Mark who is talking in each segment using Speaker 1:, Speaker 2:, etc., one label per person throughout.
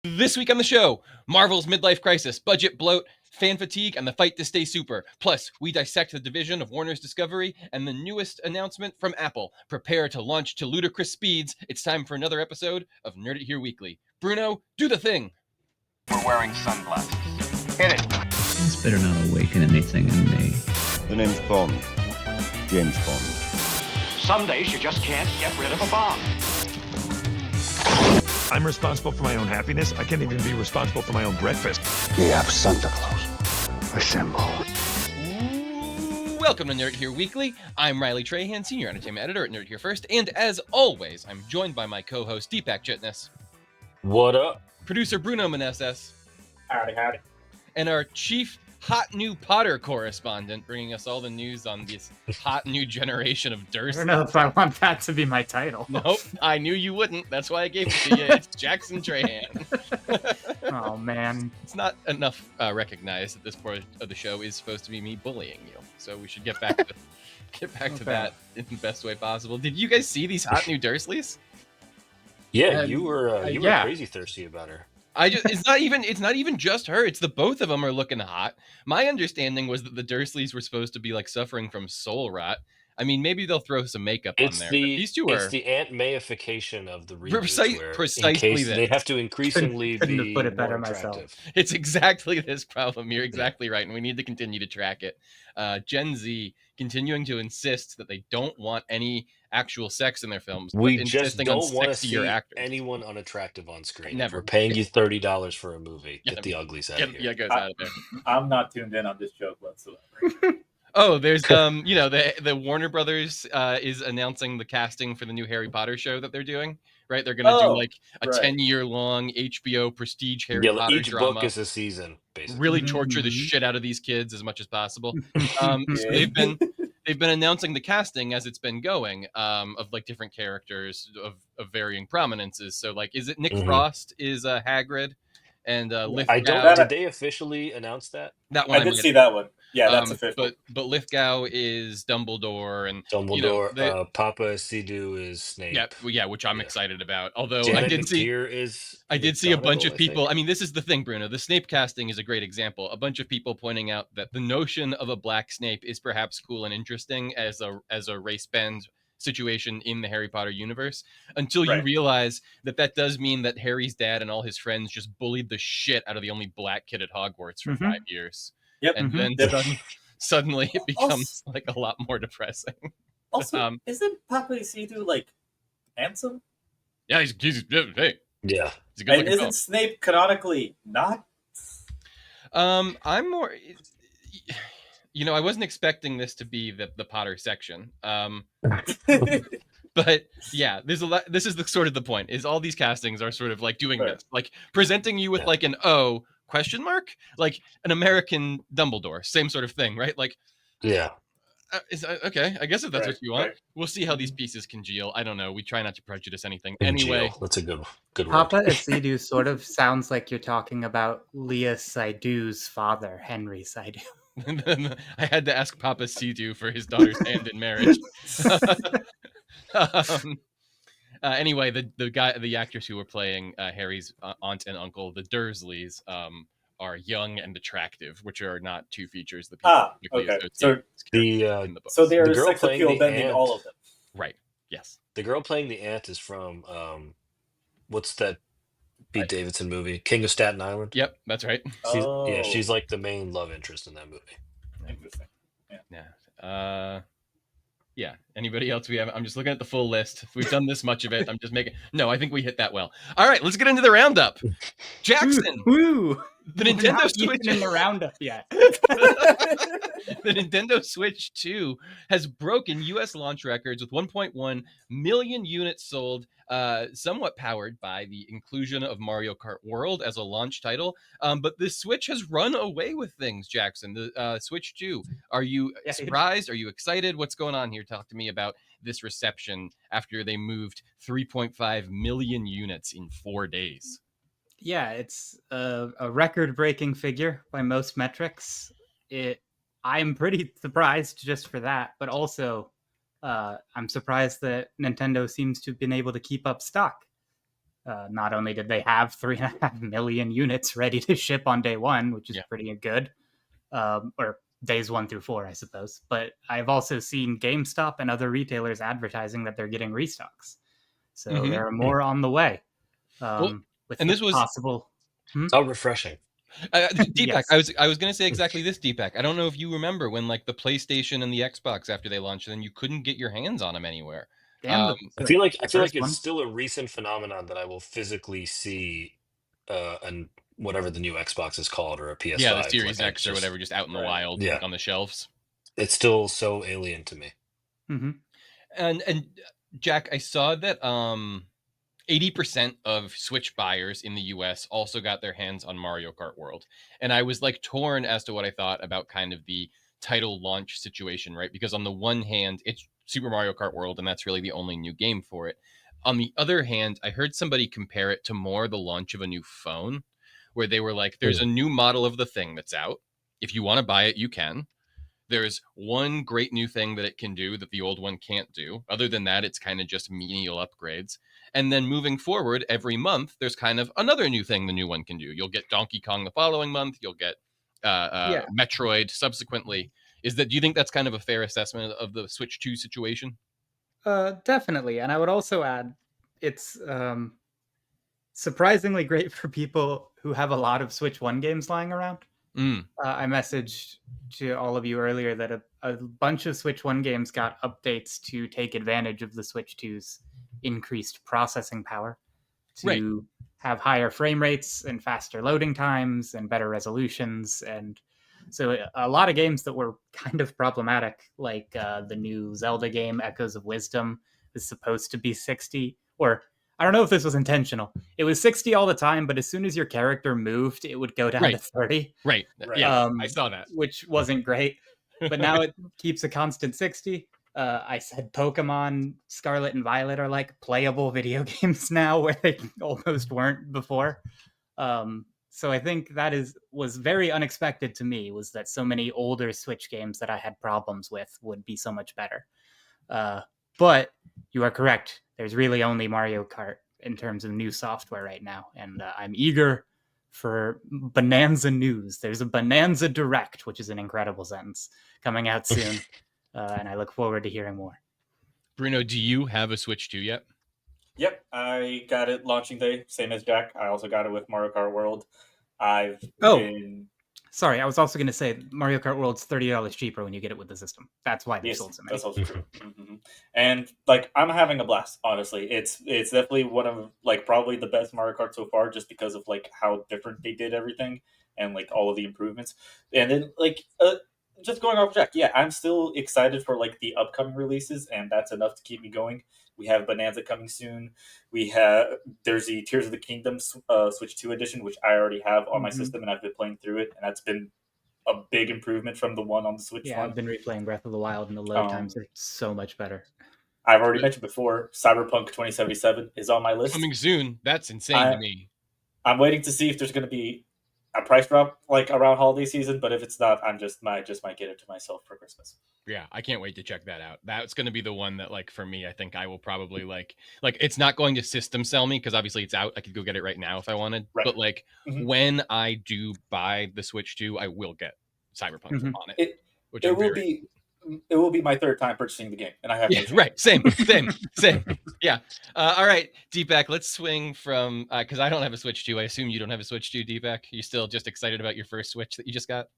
Speaker 1: This week on the show, Marvel's midlife crisis, budget bloat, fan fatigue, and the fight to stay super. Plus, we dissect the division of Warner's Discovery and the newest announcement from Apple. Prepare to launch to ludicrous speeds. It's time for another episode of Nerd It Here Weekly. Bruno, do the thing.
Speaker 2: We're wearing sunglasses. Hit it.
Speaker 3: It's better not awaken anything in me.
Speaker 4: The name's Bond. James Bond.
Speaker 2: Some days you just can't get rid of a bomb.
Speaker 5: I'm responsible for my own happiness. I can't even be responsible for my own breakfast.
Speaker 4: We have Santa Claus. Assemble.
Speaker 1: Welcome to Nerd It Here Weekly. I'm Riley Trahan, Senior Entertainment Editor at Nerd It Here First, and as always, I'm joined by my co-host Deepak Chitnis.
Speaker 6: What up?
Speaker 1: Producer Bruno Meneses.
Speaker 7: Howdy.
Speaker 1: And our chief hot new Potter correspondent, bringing us all the news on this hot new generation of Dursley.
Speaker 7: I don't know if I want that to be my title.
Speaker 1: Nope, I knew you wouldn't. That's why I gave it to you. It's Jackson Trahan.
Speaker 7: Oh, man.
Speaker 1: It's not enough recognized that this part of the show is supposed to be me bullying you. So we should get back to that in the best way possible. Did you guys see these hot new Dursleys?
Speaker 6: Yeah, you were
Speaker 7: yeah.
Speaker 6: crazy thirsty about her.
Speaker 1: It's not even just her. It's the both of them are looking hot. My understanding was that the Dursleys were supposed to be like suffering from soul rot. I mean, maybe they'll throw some makeup on there. But these two are.
Speaker 6: It's the Aunt Mayification of the reboot.
Speaker 1: Precisely
Speaker 6: they have to increasingly
Speaker 7: couldn't
Speaker 6: be
Speaker 7: have put it better
Speaker 6: more
Speaker 7: myself.
Speaker 6: attractive.
Speaker 1: It's exactly this problem. You're exactly right, and we need to continue to track it. Gen Z continuing to insist that they don't want any actual sex in their films.
Speaker 6: We just don't want to see
Speaker 1: actors.
Speaker 6: anyone unattractive on screen.
Speaker 1: Never.
Speaker 6: We're paying you $30 for a movie. Get the uglies out of here.
Speaker 1: Yeah, goes out of there.
Speaker 7: I'm not tuned in on this joke whatsoever.
Speaker 1: Oh, there's the Warner Brothers is announcing the casting for the new Harry Potter show that they're doing. Right, they're gonna do like a 10-year-long HBO prestige Harry Potter
Speaker 6: each
Speaker 1: drama.
Speaker 6: book is a season, basically.
Speaker 1: Really torture the shit out of these kids as much as possible. So they've been announcing the casting as it's been going of like different characters of varying prominences. So like, is it Nick Frost is Hagrid, and Lithgow?
Speaker 6: Did they officially announce that?
Speaker 1: That one
Speaker 7: I did see that one. Yeah, that's official.
Speaker 1: But Lithgow is Dumbledore, and
Speaker 6: Dumbledore. Papa Sidhu is Snape.
Speaker 1: Yeah, which I'm excited about. Although
Speaker 6: Janet
Speaker 1: I did see a bunch of people. I mean, this is the thing, Bruno. The Snape casting is a great example. A bunch of people pointing out that the notion of a black Snape is perhaps cool and interesting as a race bend situation in the Harry Potter universe, until you realize that does mean that Harry's dad and all his friends just bullied the shit out of the only black kid at Hogwarts for 5 years.
Speaker 7: Yep.
Speaker 1: And then suddenly it becomes like a lot more depressing.
Speaker 7: Also, isn't Papa Sidhu like handsome?
Speaker 1: Yeah, he's hey.
Speaker 6: Yeah.
Speaker 1: He's a good
Speaker 7: and isn't Snape canonically not?
Speaker 1: I'm more. I wasn't expecting this to be the Potter section. But yeah, there's a lot. This is the point. Is all these castings are sort of like doing this, like presenting you with like an O question mark, like an American Dumbledore, same sort of thing, right? Like,
Speaker 6: yeah.
Speaker 1: Okay, I guess if that's what you want, we'll see how these pieces congeal. I don't know. We try not to prejudice anything. Anyway,
Speaker 6: that's a good word.
Speaker 8: Papa Sidhu sort of sounds like you're talking about Leah Sidhu's father, Henry Sidhu.
Speaker 1: And then I had to ask Papa Sidhu for his daughter's hand in marriage. Anyway, the actors who were playing Harry's aunt and uncle, the Dursleys, are young and attractive, which are not two features that people
Speaker 7: okay.
Speaker 1: in the book.
Speaker 7: So they're sex appeal bending all of them.
Speaker 1: Right. Yes.
Speaker 6: The girl playing the aunt is from what's that Pete Davidson movie? King of Staten Island.
Speaker 1: Yep, that's right.
Speaker 6: She's like the main love interest in that movie.
Speaker 7: Interesting.
Speaker 1: Yeah. Yeah. Anybody else we have? I'm just looking at the full list. If we've done this much of it, I'm just making. No, I think we hit that well. All right, let's get into the roundup. Jackson.
Speaker 8: Woo!
Speaker 1: The Nintendo Switch
Speaker 8: in the roundup yet.
Speaker 1: The Nintendo Switch 2 has broken U.S. launch records with 1.1 million units sold, somewhat powered by the inclusion of Mario Kart World as a launch title. But the Switch has run away with things, Jackson. The Switch 2. Are you surprised? Are you excited? What's going on here? Talk to me about this reception after they moved 3.5 million units in 4 days.
Speaker 8: Yeah, it's a record-breaking figure by most metrics. I'm pretty surprised just for that, but also I'm surprised that Nintendo seems to have been able to keep up stock. Not only did they have 3.5 million units ready to ship on day one, which is
Speaker 1: Yeah.
Speaker 8: pretty good, or days 1 through 4, I suppose, but I've also seen GameStop and other retailers advertising that they're getting restocks. So
Speaker 1: Mhm.
Speaker 8: there are more on the way.
Speaker 1: Well,
Speaker 8: With
Speaker 1: and
Speaker 8: the
Speaker 1: this was-
Speaker 8: possible.
Speaker 6: How refreshing.
Speaker 1: Deepak,
Speaker 8: Yes.
Speaker 1: I was gonna say exactly this, Deepak. I don't know if you remember when like the PlayStation and the Xbox after they launched, then you couldn't get your hands on them anywhere.
Speaker 8: Damn,
Speaker 6: I feel like
Speaker 8: the
Speaker 6: it's
Speaker 8: first one.
Speaker 6: still a recent phenomenon that I will physically see, and whatever the new Xbox is called, or a PS5.
Speaker 1: Yeah, the Series
Speaker 6: like,
Speaker 1: X or whatever, just out in the
Speaker 7: Right.
Speaker 1: wild,
Speaker 6: Yeah.
Speaker 1: like on the shelves.
Speaker 6: It's still so alien to me.
Speaker 8: Hmm.
Speaker 1: And Jack, I saw that 80% of Switch buyers in the US also got their hands on Mario Kart World. And I was like torn as to what I thought about kind of the title launch situation, right? Because on the one hand, it's Super Mario Kart World, and that's really the only new game for it. On the other hand, I heard somebody compare it to more the launch of a new phone, where they were like, there's a new model of the thing that's out. If you want to buy it, you can. There's one great new thing that it can do that the old one can't do. Other than that, it's kind of just menial upgrades. And then moving forward, every month, there's kind of another new thing the new one can do. You'll get Donkey Kong the following month. You'll get Metroid subsequently. Do you think that's kind of a fair assessment of the Switch 2 situation?
Speaker 8: Definitely. And I would also add it's surprisingly great for people who have a lot of Switch 1 games lying around. I messaged to all of you earlier that a bunch of Switch 1 games got updates to take advantage of the Switch 2's increased processing power to have higher frame rates and faster loading times and better resolutions. And so a lot of games that were kind of problematic, like the new Zelda game, Echoes of Wisdom, is supposed to be 60, or I don't know if this was intentional. It was 60 all the time, but as soon as your character moved, it would go down to 30.
Speaker 1: Right.
Speaker 7: Right.
Speaker 1: Yeah, I saw that.
Speaker 8: Which wasn't great. But now it keeps a constant 60. I said Pokemon Scarlet and Violet are like playable video games now, where they almost weren't before. So I think that was very unexpected to me, was that so many older Switch games that I had problems with would be so much better. But you are correct. There's really only Mario Kart in terms of new software right now. And I'm eager for Bonanza news. There's a Bonanza Direct, which is an incredible sentence, coming out soon. And I look forward to hearing more.
Speaker 1: Bruno, do you have a Switch 2 yet?
Speaker 7: Yep, I got it launching day, same as Jack. I also got it with Mario Kart World. I've been...
Speaker 8: Sorry, I was also going to say Mario Kart World's $30 cheaper when you get it with the system. That's why they
Speaker 7: Yes,
Speaker 8: sold so many.
Speaker 7: that's also true. Mm-hmm. And like, I'm having a blast. Honestly, it's definitely one of like probably the best Mario Kart so far, just because of like how different they did everything and like all of the improvements. And then like just going off Jack, yeah, I'm still excited for like the upcoming releases, and that's enough to keep me going. We have Bonanza coming soon. There's the Tears of the Kingdom Switch 2 edition, which I already have on my system, and I've been playing through it, and that's been a big improvement from the one on the Switch
Speaker 8: Yeah,
Speaker 7: one.
Speaker 8: I've been replaying Breath of the Wild, and the load times are so much better.
Speaker 7: I've already mentioned before, Cyberpunk 2077 is on my list.
Speaker 1: Coming soon. That's insane to me.
Speaker 7: I'm waiting to see if there's going to be a price drop like around holiday season, but if it's not, I just might get it to myself for Christmas.
Speaker 1: Yeah, I can't wait to check that out. That's going to be the one that, like, for me, I think I will probably like it's not going to system sell me because obviously it's out. I could go get it right now if I wanted.
Speaker 7: Right.
Speaker 1: But like when I do buy the Switch 2, I will get Cyberpunk on it.
Speaker 7: It will be my third time purchasing the game, and I have
Speaker 1: right. Same. Yeah. All right, Deepak, let's swing from because I don't have a Switch 2. I assume you don't have a Switch 2, Deepak. You still just excited about your first Switch that you just got?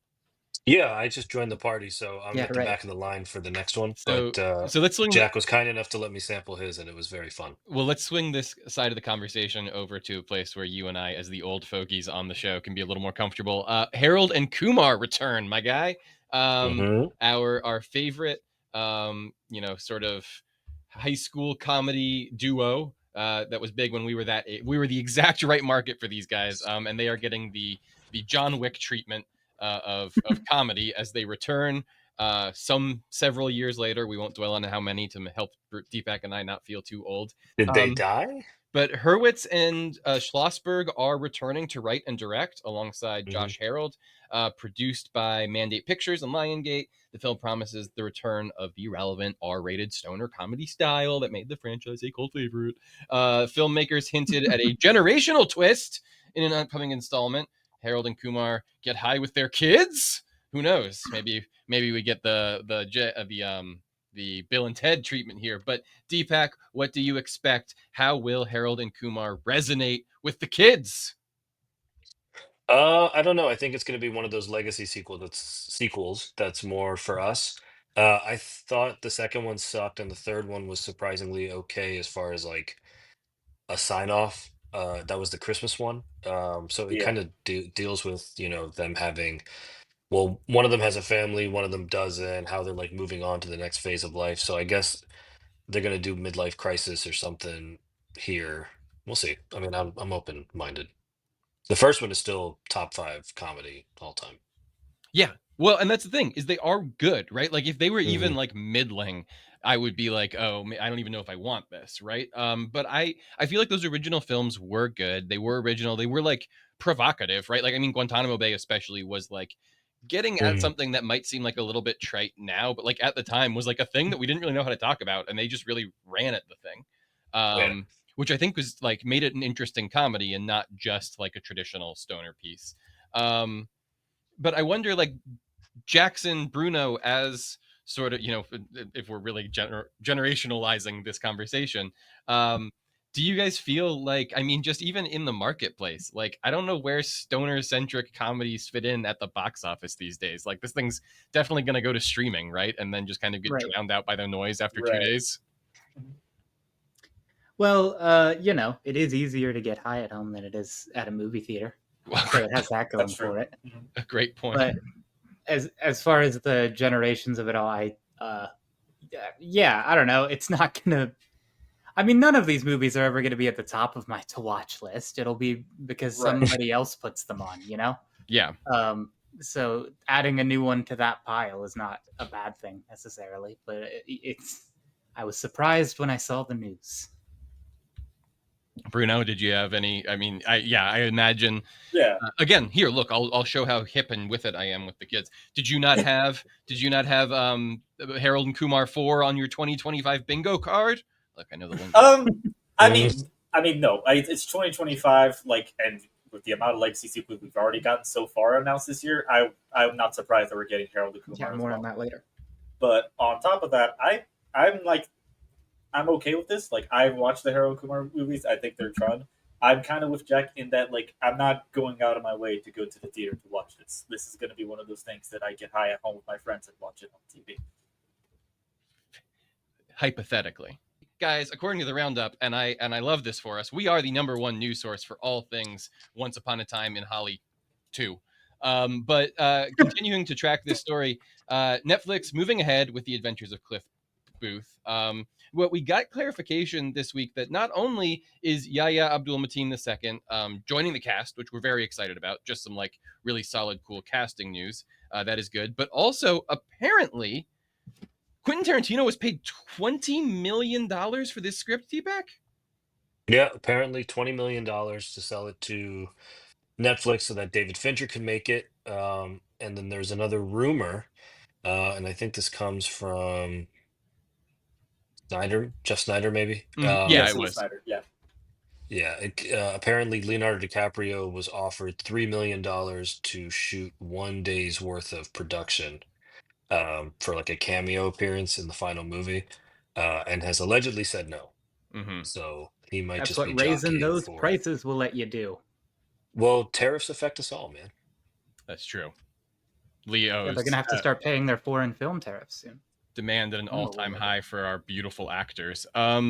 Speaker 6: Yeah, I just joined the party, so I'm at the back of the line for the next one.
Speaker 1: So let's swing.
Speaker 6: Jack was kind enough to let me sample his, and it was very fun.
Speaker 1: Well, let's swing this side of the conversation over to a place where you and I, as the old fogies on the show, can be a little more comfortable. Harold and Kumar return, my guy. Our favorite, sort of high school comedy duo that was big when we were we were the exact right market for these guys, and they are getting the John Wick treatment of comedy as they return several years later. We won't dwell on how many to help Deepak and I not feel too old.
Speaker 6: Did they die?
Speaker 1: But Hurwitz and Schlossberg are returning to write and direct alongside
Speaker 6: Mhm.
Speaker 1: Josh Harold. Produced by Mandate Pictures and Lionsgate, the film promises the return of the relevant R-rated stoner comedy style that made the franchise a cult favorite. Filmmakers hinted at a generational twist in an upcoming installment. Harold and Kumar get high with their kids. Who knows? Maybe we get the Bill and Ted treatment here. But Deepak, what do you expect? How will Harold and Kumar resonate with the kids?
Speaker 6: I don't know. I think it's going to be one of those legacy sequels that's more for us. I thought the second one sucked, and the third one was surprisingly okay as far as like a sign off. That was the Christmas one. So it
Speaker 7: Yeah.
Speaker 6: kind of deals with them having, well, one of them has a family, one of them doesn't, how they're like moving on to the next phase of life. So I guess they're gonna do midlife crisis or something here. We'll see. I mean, I'm open minded. The first one is still top 5 comedy all time.
Speaker 1: Yeah. Well, and that's the thing is they are good, right? Like if they were even
Speaker 6: Mhm.
Speaker 1: like middling, I would be like, oh, I don't even know if I want this, right? But I feel like those original films were good. They were original. They were like provocative, right? Like I mean, Guantanamo Bay especially was like getting at
Speaker 6: Mhm.
Speaker 1: something that might seem like a little bit trite now, but like at the time was like a thing that we didn't really know how to talk about, and they just really ran at the thing.
Speaker 6: Yeah.
Speaker 1: Which I think was like made it an interesting comedy and not just like a traditional stoner piece. But I wonder, like Jackson Bruno, as sort of, if we're really generationalizing this conversation, um, do you guys feel like, I mean, just even in the marketplace, like, I don't know where stoner centric comedies fit in at the box office these days. Like, this thing's definitely going to go to streaming, right? And then just kind of get
Speaker 8: Right.
Speaker 1: drowned out by the noise after 2
Speaker 7: Right.
Speaker 1: days.
Speaker 8: Well, it is easier to get high at home than it is at a movie theater. So it has that going
Speaker 7: That's true.
Speaker 8: for it.
Speaker 7: Mhm.
Speaker 1: A great point.
Speaker 8: But as far as the generations of it all, I don't know. It's not gonna. I mean, none of these movies are ever going to be at the top of my to watch list. It'll be because
Speaker 7: Right.
Speaker 8: somebody else puts them on,
Speaker 1: Yeah.
Speaker 8: So adding a new one to that pile is not a bad thing necessarily, but it's. I was surprised when I saw the news.
Speaker 1: Bruno, did you have any? I mean, I imagine.
Speaker 7: Yeah.
Speaker 1: Again, here, look, I'll show how hip and with it I am with the kids. Did you not have Harold and Kumar 4 on your 2025 bingo card? Look, I know the one.
Speaker 7: I mean, no. It's 2025. Like, and with the amount of legacy sequels we've already gotten so far announced this year, I'm not surprised that we're getting Harold and Kumar.
Speaker 8: Yeah,
Speaker 7: as
Speaker 8: more
Speaker 7: well.
Speaker 8: on that later.
Speaker 7: But on top of that, I'm okay with this. Like, I've watched the Harold and Kumar movies. I think they're fun. I'm kind of with Jack in that, like, I'm not going out of my way to go to the theater to watch this. This is going to be one of those things that I get high at home with my friends and watch it on TV.
Speaker 1: Hypothetically, guys, according to the roundup, and I love this for us, we are the number one news source for all things Once Upon a Time in Holly 2. But continuing to track this story, Netflix moving ahead with the adventures of Cliff Booth. What we got clarification this week that not only is Yahya Abdul-Mateen II joining the cast, which we're very excited about, just some like really solid, cool casting news. That is good. But also, apparently, Quentin Tarantino was paid $20 million for this script, Deepak?
Speaker 6: Yeah, apparently $20 million to sell it to Netflix so that David Fincher can make it. And then there's another rumor, and I think this comes from Jeff Snyder, maybe.
Speaker 1: Yeah,
Speaker 7: Yes,
Speaker 1: it was.
Speaker 7: Snyder. Yeah.
Speaker 6: Yeah, apparently Leonardo DiCaprio was offered $3 million to shoot 1 day's worth of production for like a cameo appearance in the final movie, and has allegedly said no.
Speaker 1: Mhm.
Speaker 6: So he might
Speaker 8: That's
Speaker 6: just
Speaker 8: what
Speaker 6: be
Speaker 8: raising
Speaker 6: jockeying
Speaker 8: those
Speaker 6: for.
Speaker 8: prices will let you do.
Speaker 6: Well, tariffs affect us all, man.
Speaker 1: That's true.
Speaker 8: Yeah,
Speaker 1: Leo's
Speaker 8: they're gonna have to start paying their foreign film tariffs soon.
Speaker 1: demand at an
Speaker 8: I'm a
Speaker 1: all-time
Speaker 8: little
Speaker 1: high for our beautiful actors. Are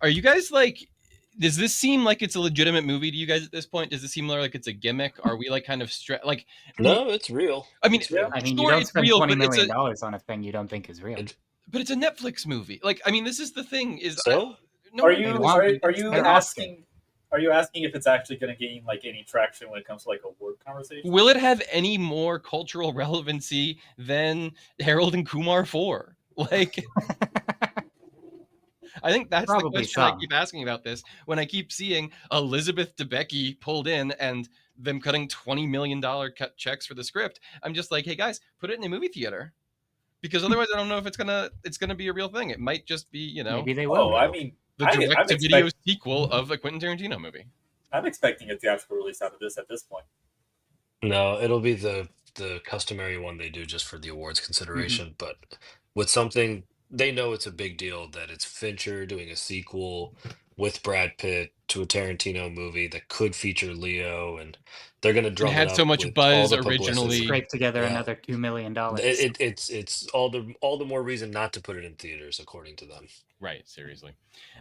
Speaker 1: you guys like? Does this seem like it's a legitimate movie to you guys at this point? Does it seem like it's a gimmick? Are we like kind of like?
Speaker 6: No, it's real.
Speaker 1: I mean,
Speaker 6: It's real.
Speaker 8: I mean, you
Speaker 1: sure,
Speaker 8: don't
Speaker 1: it's
Speaker 8: spend
Speaker 1: real,
Speaker 8: $20
Speaker 1: but it's
Speaker 8: million
Speaker 1: a
Speaker 8: on a thing you don't think is real.
Speaker 1: but it's a Netflix movie. Like, I mean, this is the thing. Is
Speaker 6: So
Speaker 1: no,
Speaker 7: Are
Speaker 1: no,
Speaker 7: you
Speaker 1: no,
Speaker 8: want-
Speaker 7: are you
Speaker 8: they're
Speaker 7: asking? Are you asking if it's actually going to gain like any traction when it comes to like a work conversation?
Speaker 1: will it have any more cultural relevancy than Harold and Kumar 4? Like, I think that's the
Speaker 8: Probably
Speaker 1: question I
Speaker 8: some.
Speaker 1: keep asking about this when I keep seeing Elizabeth Debicki pulled in and them cutting $20 million cut checks for the script. I'm just like, hey guys, put it in a movie theater. Because otherwise I don't know if it's gonna be a real thing. It might just be, you know,
Speaker 8: Maybe they will.
Speaker 7: Oh, I mean,
Speaker 1: the
Speaker 7: I'm
Speaker 1: direct-to-video sequel of a Quentin Tarantino movie.
Speaker 7: I'm expecting a theatrical release out of this at this point.
Speaker 6: No, it'll be the customary one they do just for the awards consideration. But with something they know it's a big deal that it's Fincher doing a sequel with Brad Pitt to a Tarantino movie that could feature Leo, and they're gonna
Speaker 1: And
Speaker 6: drum it
Speaker 1: had so
Speaker 6: up
Speaker 1: much
Speaker 6: with
Speaker 1: buzz
Speaker 6: all the
Speaker 1: originally.
Speaker 6: publicity.
Speaker 8: Scrape together
Speaker 6: Yeah.
Speaker 8: another $2 million.
Speaker 6: It's all the more reason not to put it in theaters, according to them.
Speaker 1: Right, seriously.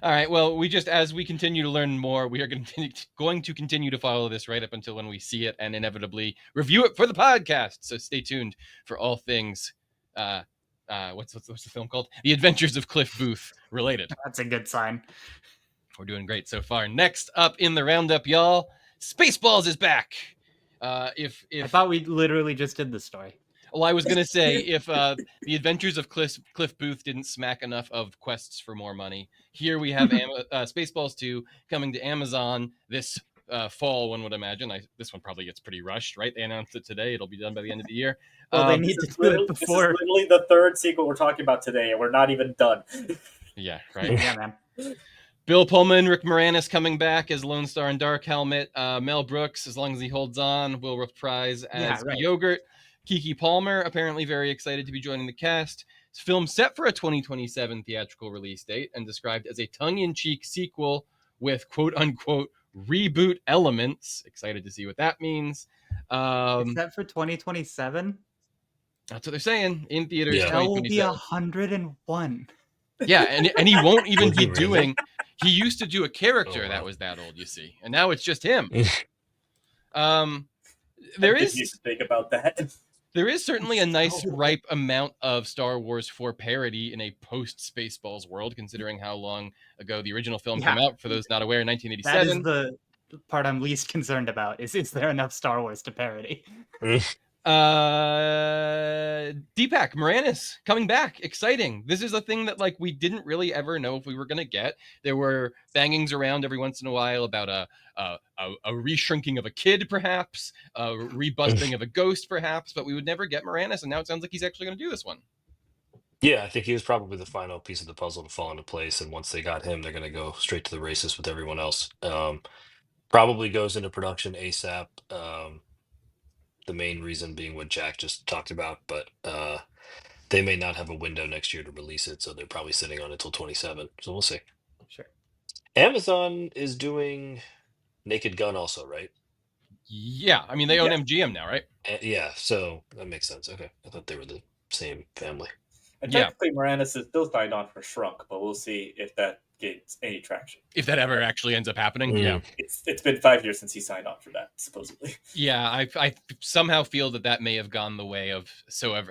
Speaker 1: All right, well, as we continue to learn more, we are going to continue to follow this right up until when we see it and inevitably review it for the podcast. So stay tuned for all things what's the film called? The Adventures of Cliff Booth related.
Speaker 8: That's a good sign.
Speaker 1: We're doing great so far. Next up in the roundup, y'all, Spaceballs is back. If
Speaker 8: I thought we literally just did the story.
Speaker 1: Well, I was gonna say if The Adventures of Cliff Booth didn't smack enough of quests for more money, here we have Spaceballs 2 coming to Amazon this fall. One would imagine. This one probably gets pretty rushed, right? They announced it today. It'll be done by the end of the year.
Speaker 8: Well, they need to do it
Speaker 7: This is
Speaker 8: before.
Speaker 7: literally the third sequel we're talking about today, and we're not even done.
Speaker 1: Yeah, right.
Speaker 8: Yeah, man.
Speaker 1: Bill Pullman, Rick Moranis coming back as Lone Star and Dark Helmet. Mel Brooks, as long as he holds on, will reprise as Yogurt. Keke Palmer, apparently very excited to be joining the cast. It's film set for a 2027 theatrical release date and described as a tongue-in-cheek sequel with quote-unquote reboot elements. Excited to see what that means.
Speaker 8: Is that for 2027?
Speaker 1: That's what they're saying. In theaters,
Speaker 6: Yeah.
Speaker 8: That will be
Speaker 1: 2027.
Speaker 8: 101.
Speaker 1: Yeah, and he won't even
Speaker 6: Would
Speaker 1: be
Speaker 6: you really?
Speaker 1: doing. He used to do a character
Speaker 6: Oh, wow.
Speaker 1: that was that old, you see, and now it's just him. There
Speaker 7: I didn't
Speaker 1: is
Speaker 7: even think about that.
Speaker 1: there is certainly a nice
Speaker 8: So-
Speaker 1: ripe amount of Star Wars for parody in a post Spaceballs world, considering how long ago the original film came out. For those not aware, in
Speaker 8: That is
Speaker 1: 1987.
Speaker 8: the part I'm least concerned about. Is there enough Star Wars to parody?
Speaker 1: Deepak Moranis coming back, exciting. This is a thing that we didn't really ever know if we were gonna get. There were bangings around every once in a while about a reshrinking of a kid, perhaps a rebusting of a ghost, perhaps, but we would never get Moranis, and now it sounds like he's actually gonna do this one.
Speaker 6: Yeah, I think he was probably the final piece of the puzzle to fall into place. And once they got him, they're going to go straight to the races with everyone else. Probably goes into production ASAP. The main reason being what Jack just talked about, but they may not have a window next year to release it, so they're probably sitting on it till 27. So we'll see.
Speaker 8: Sure.
Speaker 6: Amazon is doing Naked Gun also, right?
Speaker 1: Yeah, I mean they own
Speaker 7: Yeah.
Speaker 1: MGM now, right?
Speaker 6: Yeah, so that makes sense. Okay, I thought they were the same family.
Speaker 7: And
Speaker 1: Yeah.
Speaker 7: technically, Moranis is still signed on for Shrunk, but we'll see if that gains any traction.
Speaker 1: If that ever actually ends up happening,
Speaker 6: Mm.
Speaker 1: yeah.
Speaker 7: It's been 5 years since he signed on for that, supposedly.
Speaker 1: Yeah, I somehow feel that may have gone the way of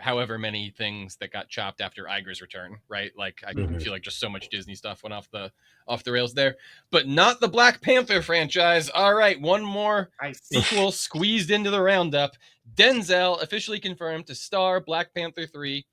Speaker 1: however many things that got chopped after Iger's return, right? I feel like just so much Disney stuff went off the rails there, but not the Black Panther franchise. All right, one more sequel squeezed into the roundup. Denzel officially confirmed to star Black Panther 3.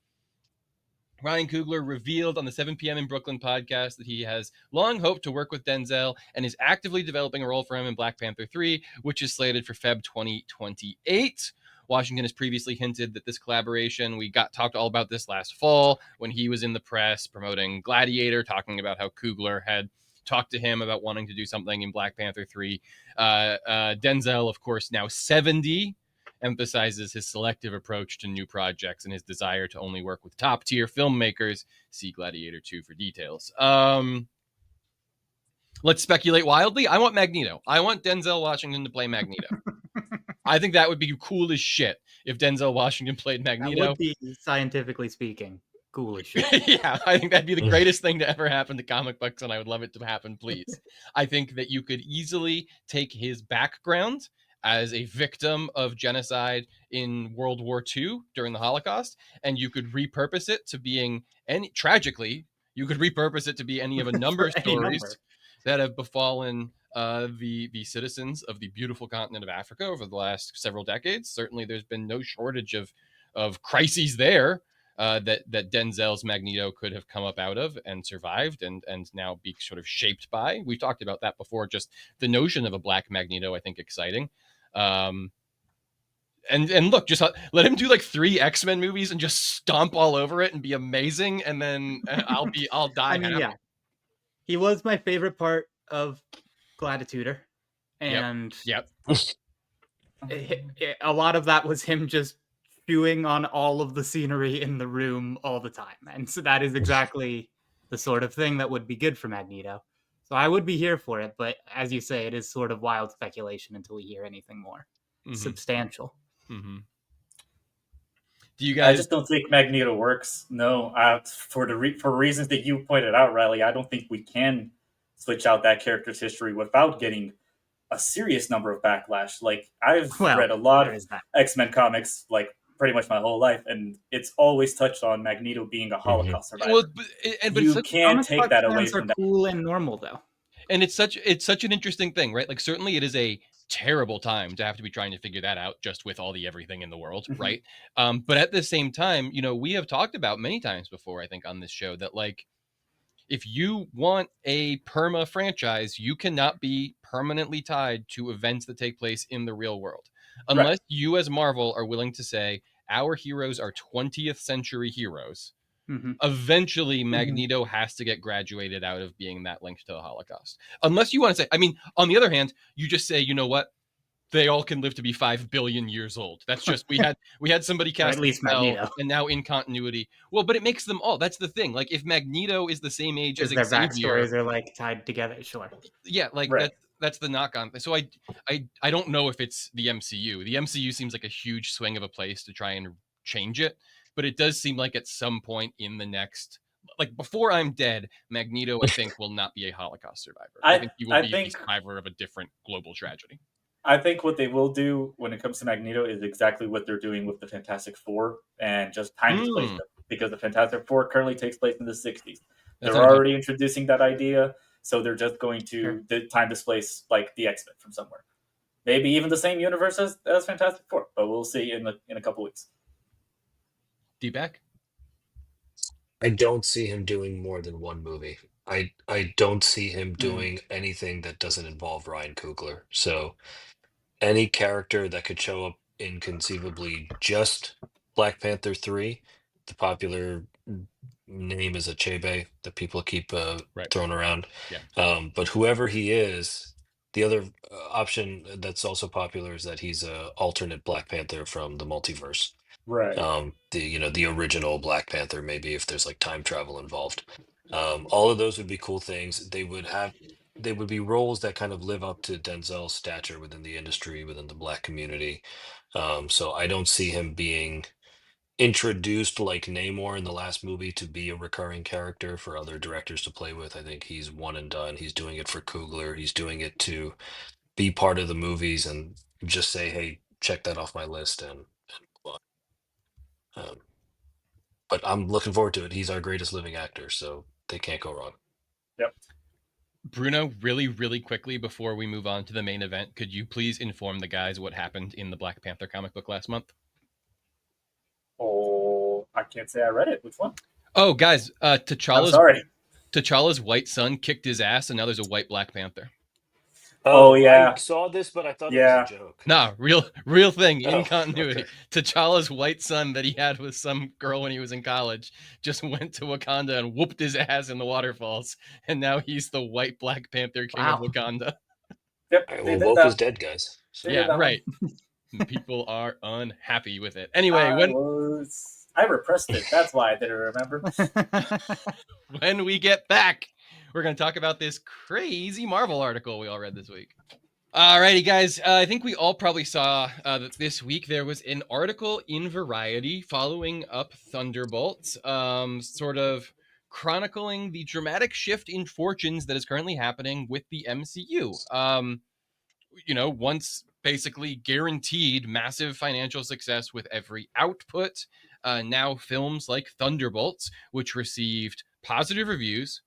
Speaker 1: Ryan Coogler revealed on the 7 p.m. in Brooklyn podcast that he has long hoped to work with Denzel and is actively developing a role for him in Black Panther 3, which is slated for Feb 2028. Washington has previously hinted that this collaboration, we talked all about this last fall when he was in the press promoting Gladiator, talking about how Coogler had talked to him about wanting to do something in Black Panther 3. Denzel, of course, now 70, emphasizes his selective approach to new projects and his desire to only work with top-tier filmmakers. See Gladiator 2 for details. Let's speculate wildly. I want Magneto. I want Denzel Washington to play Magneto. I think that would be cool as shit if Denzel Washington played Magneto.
Speaker 8: That would be, scientifically speaking, cool as shit.
Speaker 1: Yeah, I think that'd be the greatest thing to ever happen to comic books, and I would love it to happen, please. I think that you could easily take his background as a victim of genocide in World War II during the Holocaust, and you could repurpose it to being tragically, you could repurpose it to be any of a number of stories that have befallen the citizens of the beautiful continent of Africa over the last several decades. Certainly there's been no shortage of crises there. that Denzel's Magneto could have come up out of and survived and now be sort of shaped by. We've talked about that before. Just the notion of a Black Magneto, I think, exciting. And look, just let him do like 3 X-Men movies and just stomp all over it and be amazing, and then I'll die.
Speaker 8: I mean,
Speaker 1: happy.
Speaker 8: yeah, he was my favorite part of Gladiator, and
Speaker 1: Yep.
Speaker 8: a lot of that was him just chewing on all of the scenery in the room all the time, and so that is exactly the sort of thing that would be good for Magneto. So I would be here for it, but as you say, it is sort of wild speculation until we hear anything more substantial.
Speaker 1: Mm-hmm. Do you
Speaker 7: I
Speaker 1: guys?
Speaker 7: just don't think Magneto works. No, for reasons that you pointed out, Riley, I don't think we can switch out that character's history without getting a serious number of backlash. Like, I've read a lot of X-Men comics, like pretty much my whole life, and it's always touched on Magneto being a Holocaust survivor.
Speaker 1: Well, but
Speaker 7: you can't take that away from that.
Speaker 8: Cool and normal though,
Speaker 1: and it's such an interesting thing, right? Like, certainly it is a terrible time to have to be trying to figure that out just with all the everything in the world, right? But at the same time, you know, we have talked about many times before, I think, on this show that, like, if you want a perma franchise, you cannot be permanently tied to events that take place in the real world. Unless you as Marvel are willing to say, our heroes are 20th century heroes, eventually Magneto has to get graduated out of being that linked to the Holocaust. Unless you want to say, I mean, on the other hand, you just say, you know what? They all can live to be 5 billion years old. That's just, we had somebody cast
Speaker 8: at least Magneto,
Speaker 1: and now in continuity. Well, but it makes them all. That's the thing. Like, if Magneto is the same age as
Speaker 8: their
Speaker 1: Xavier,
Speaker 8: backstories are like tied together. Sure.
Speaker 1: Yeah, like that's the knock on. So I don't know if it's the MCU. The MCU seems like a huge swing of a place to try and change it, but it does seem like at some point in the next, like before I'm dead, Magneto, I think, will not be a Holocaust survivor. I think he will be a survivor of a different global tragedy.
Speaker 7: I think what they will do when it comes to Magneto is exactly what they're doing with the Fantastic Four and just time displace them, because the Fantastic Four currently takes place in the 60s. They're already introducing that idea, so they're just going to time displace like the X-Men from somewhere. Maybe even the same universe as Fantastic Four, but we'll see in a couple weeks.
Speaker 1: D-Back?
Speaker 6: I don't see him doing more than one movie. I don't see him doing anything that doesn't involve Ryan Coogler. So any character that could show up in conceivably just Black Panther 3, the popular name is Achebe that people keep throwing around. But whoever he is, the other option that's also popular is that he's a alternate Black Panther from the multiverse.
Speaker 7: Right.
Speaker 6: The original Black Panther, maybe if there's like time travel involved. All of those would be cool things. They would be roles that kind of live up to Denzel's stature within the industry, within the Black community. So I don't see him being introduced like Namor in the last movie to be a recurring character for other directors to play with. I think he's one and done. He's doing it for Coogler. He's doing it to be part of the movies and just say, hey, check that off my list and but I'm looking forward to it. He's our greatest living actor, so they can't go wrong.
Speaker 7: Yep.
Speaker 1: Bruno, really, really quickly before we move on to the main event, could you please inform the guys what happened in the Black Panther comic book last month?
Speaker 7: Oh, I can't say I read it. Which one?
Speaker 1: Oh, guys, T'Challa's white son kicked his ass, and now there's a white Black Panther.
Speaker 7: Oh yeah,
Speaker 6: I saw this, but I thought it was a joke.
Speaker 1: Nah, real thing in continuity. Okay. T'Challa's white son that he had with some girl when he was in college just went to Wakanda and whooped his ass in the waterfalls, and now he's the white Black Panther king of Wakanda.
Speaker 7: Yep.
Speaker 6: All right, well, woke is dead, guys.
Speaker 1: So. Yeah, right. People are unhappy with it. Anyway,
Speaker 7: I repressed it. That's why I didn't remember.
Speaker 1: When we get back, we're going to talk about this crazy Marvel article we all read this week. Alrighty, guys. I think we all probably saw that this week there was an article in Variety following up Thunderbolts, sort of chronicling the dramatic shift in fortunes that is currently happening with the MCU. Once basically guaranteed massive financial success with every output, now films like Thunderbolts, which received positive reviews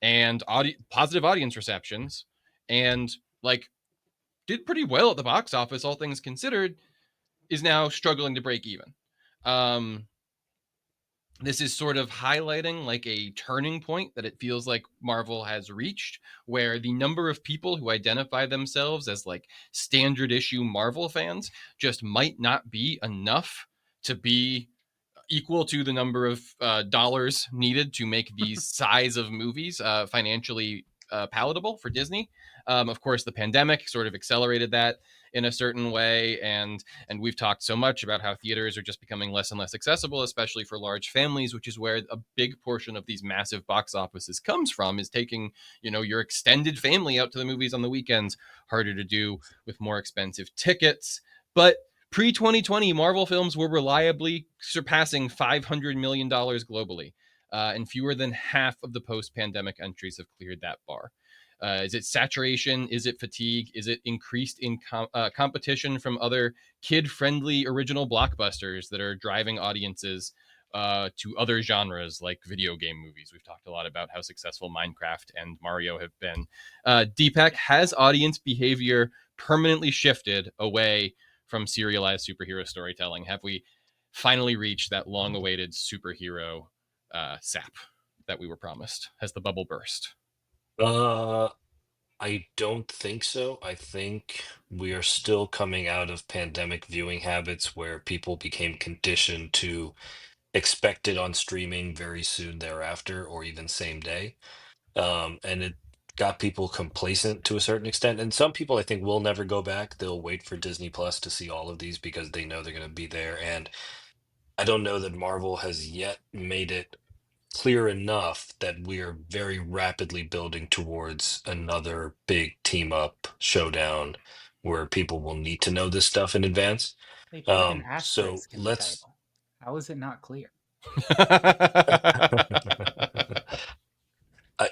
Speaker 1: and positive audience receptions, and like did pretty well at the box office, all things considered, is now struggling to break even. this is sort of highlighting like a turning point that it feels like Marvel has reached, where the number of people who identify themselves as like standard issue Marvel fans just might not be enough to be equal to the number of dollars needed to make these size of movies financially palatable for Disney. Of course, the pandemic sort of accelerated that in a certain way, and we've talked so much about how theaters are just becoming less and less accessible, especially for large families, which is where a big portion of these massive box offices comes from, is taking, you know, your extended family out to the movies on the weekends. Harder to do with more expensive tickets. But pre-2020, Marvel films were reliably surpassing $500 million globally, and fewer than half of the post-pandemic entries have cleared that bar. Is it saturation? Is it fatigue? Is it increased in competition from other kid-friendly original blockbusters that are driving audiences to other genres like video game movies? We've talked a lot about how successful Minecraft and Mario have been. Deepak, has audience behavior permanently shifted away from serialized superhero storytelling? Have we finally reached that long-awaited superhero sap that we were promised? Has the bubble burst?
Speaker 6: Uh, I don't think so. I think we are still coming out of pandemic viewing habits where people became conditioned to expect it on streaming very soon thereafter, or even same day. And it got people complacent to a certain extent. And some people, I think, will never go back. They'll wait for Disney Plus to see all of these because they know they're going to be there. And I don't know that Marvel has yet made it clear enough that we are very rapidly building towards another big team up showdown where people will need to know this stuff in advance.
Speaker 8: They put an
Speaker 6: So
Speaker 8: asterisk in the
Speaker 6: let's.
Speaker 8: title. How is it not clear?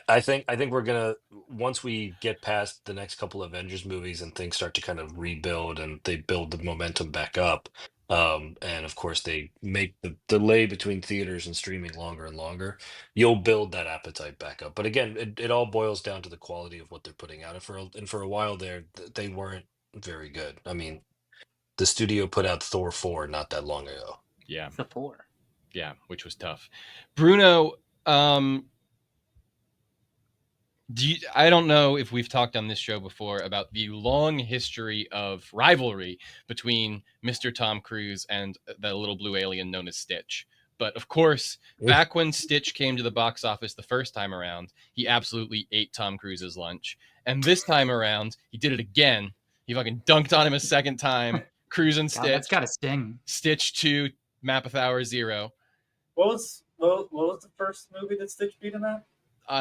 Speaker 6: I think we're gonna, once we get past the next couple Avengers movies and things start to kind of rebuild and they build the momentum back up, and of course they make the delay between theaters and streaming longer and longer, you'll build that appetite back up. But again, it all boils down to the quality of what they're putting out. And for a while there, they weren't very good. I mean, the studio put out Thor 4 not that long ago.
Speaker 1: Yeah,
Speaker 8: The 4.
Speaker 1: yeah, which was tough. Bruno, I don't know if we've talked on this show before about the long history of rivalry between Mr. Tom Cruise and the little blue alien known as Stitch. But of course, back when Stitch came to the box office the first time around, he absolutely ate Tom Cruise's lunch. And this time around, he did it again. He fucking dunked on him a second time. Cruise and
Speaker 8: God, that's
Speaker 1: Stitch.
Speaker 8: got to sting.
Speaker 1: Stitch 2, Mappa 0.
Speaker 7: What was the first movie that Stitch beat him at?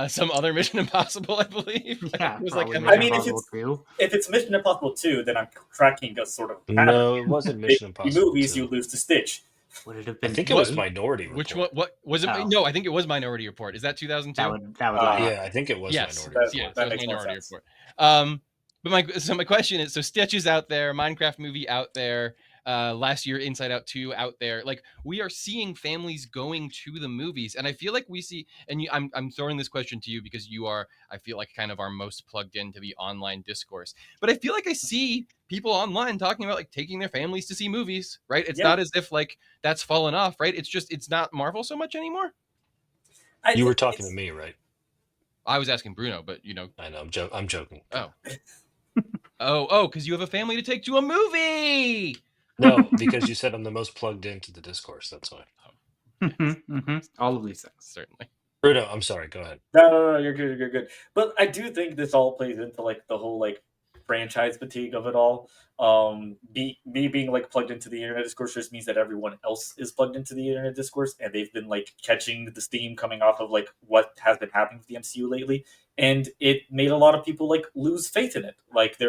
Speaker 1: Some other Mission Impossible, I believe.
Speaker 8: Yeah,
Speaker 1: it was
Speaker 8: probably
Speaker 1: like
Speaker 7: I mean,
Speaker 8: Mission Impossible 2.
Speaker 7: if it's Mission Impossible 2, then I'm tracking a sort of
Speaker 6: No, it wasn't Mission
Speaker 7: Big
Speaker 6: Impossible
Speaker 7: movies
Speaker 6: 2.
Speaker 7: you lose to Stitch.
Speaker 8: Would it have
Speaker 6: I
Speaker 8: been?
Speaker 6: think it was
Speaker 8: 8?
Speaker 6: Minority Report.
Speaker 1: Which one? What was it?
Speaker 8: Oh.
Speaker 1: No, I think it was Minority Report. Is that 2002?
Speaker 8: That would lie.
Speaker 6: Yeah, I think it was
Speaker 1: Yes,
Speaker 6: Minority
Speaker 1: yeah,
Speaker 6: Report.
Speaker 7: That
Speaker 1: that was
Speaker 7: makes more
Speaker 1: Minority
Speaker 7: sense.
Speaker 1: Report. But my question is: so Stitch is out there, Minecraft movie out there, last year Inside Out 2 out there. Like, we are seeing families going to the movies, and I feel like we see. And I'm throwing this question to you because you are, I feel like, kind of our most plugged into the online discourse. But I feel like I see people online talking about like taking their families to see movies. Right? It's
Speaker 7: Yeah.
Speaker 1: not as if like that's fallen off. Right? It's just it's not Marvel so much anymore.
Speaker 6: You were talking to me, right?
Speaker 1: I was asking Bruno, but you know.
Speaker 6: I know. I'm joking.
Speaker 1: Oh, because you have a family to take to a movie.
Speaker 6: No, because you said I'm the most plugged into the discourse. That's why.
Speaker 8: All of these things.
Speaker 1: Certainly.
Speaker 6: Bruno, I'm sorry. Go ahead.
Speaker 7: No, you're good, you're good. But I do think this all plays into like the whole like franchise fatigue of it all. Me being like plugged into the internet discourse just means that everyone else is plugged into the internet discourse, and they've been like catching the steam coming off of like what has been happening with the MCU lately, and it made a lot of people like lose faith in it. Like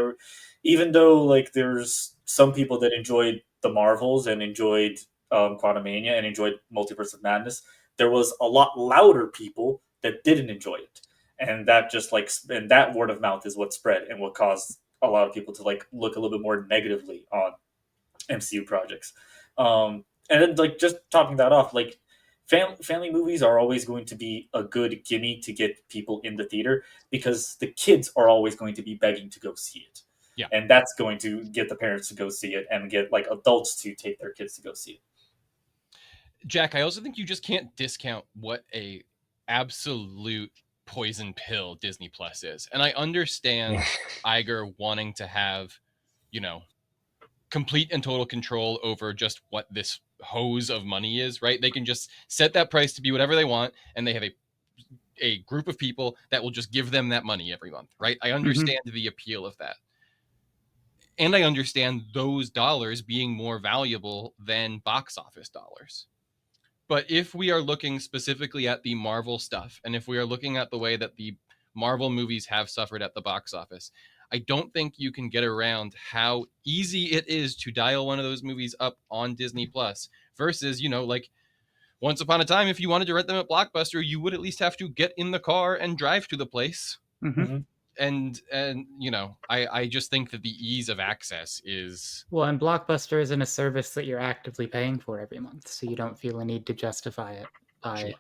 Speaker 7: even though like there's some people that enjoyed the Marvels and enjoyed Quantumania and enjoyed Multiverse of Madness, there was a lot louder people that didn't enjoy it, and that just like and that word of mouth is what spread and what caused a lot of people to like look a little bit more negatively on MCU projects. And then like just topping that off, like family movies are always going to be a good gimme to get people in the theater because the kids are always going to be begging to go see it.
Speaker 1: Yeah.
Speaker 7: And that's going to get the parents to go see it and get like adults to take their kids to go see it.
Speaker 1: Jack, I also think you just can't discount what a absolute poison pill Disney Plus is. And I understand Iger wanting to have, you know, complete and total control over just what this hose of money is, right? They can just set that price to be whatever they want, and they have a group of people that will just give them that money every month, right? I understand the appeal of that. And I understand those dollars being more valuable than box office dollars. But if we are looking specifically at the Marvel stuff, and if we are looking at the way that the Marvel movies have suffered at the box office, I don't think you can get around how easy it is to dial one of those movies up on Disney Plus versus, you know, like once upon a time, if you wanted to rent them at Blockbuster, you would at least have to get in the car and drive to the place. And you know, I just think that the ease of access is
Speaker 8: Well, and Blockbuster isn't a service that you're actively paying for every month, so you don't feel a need to justify it by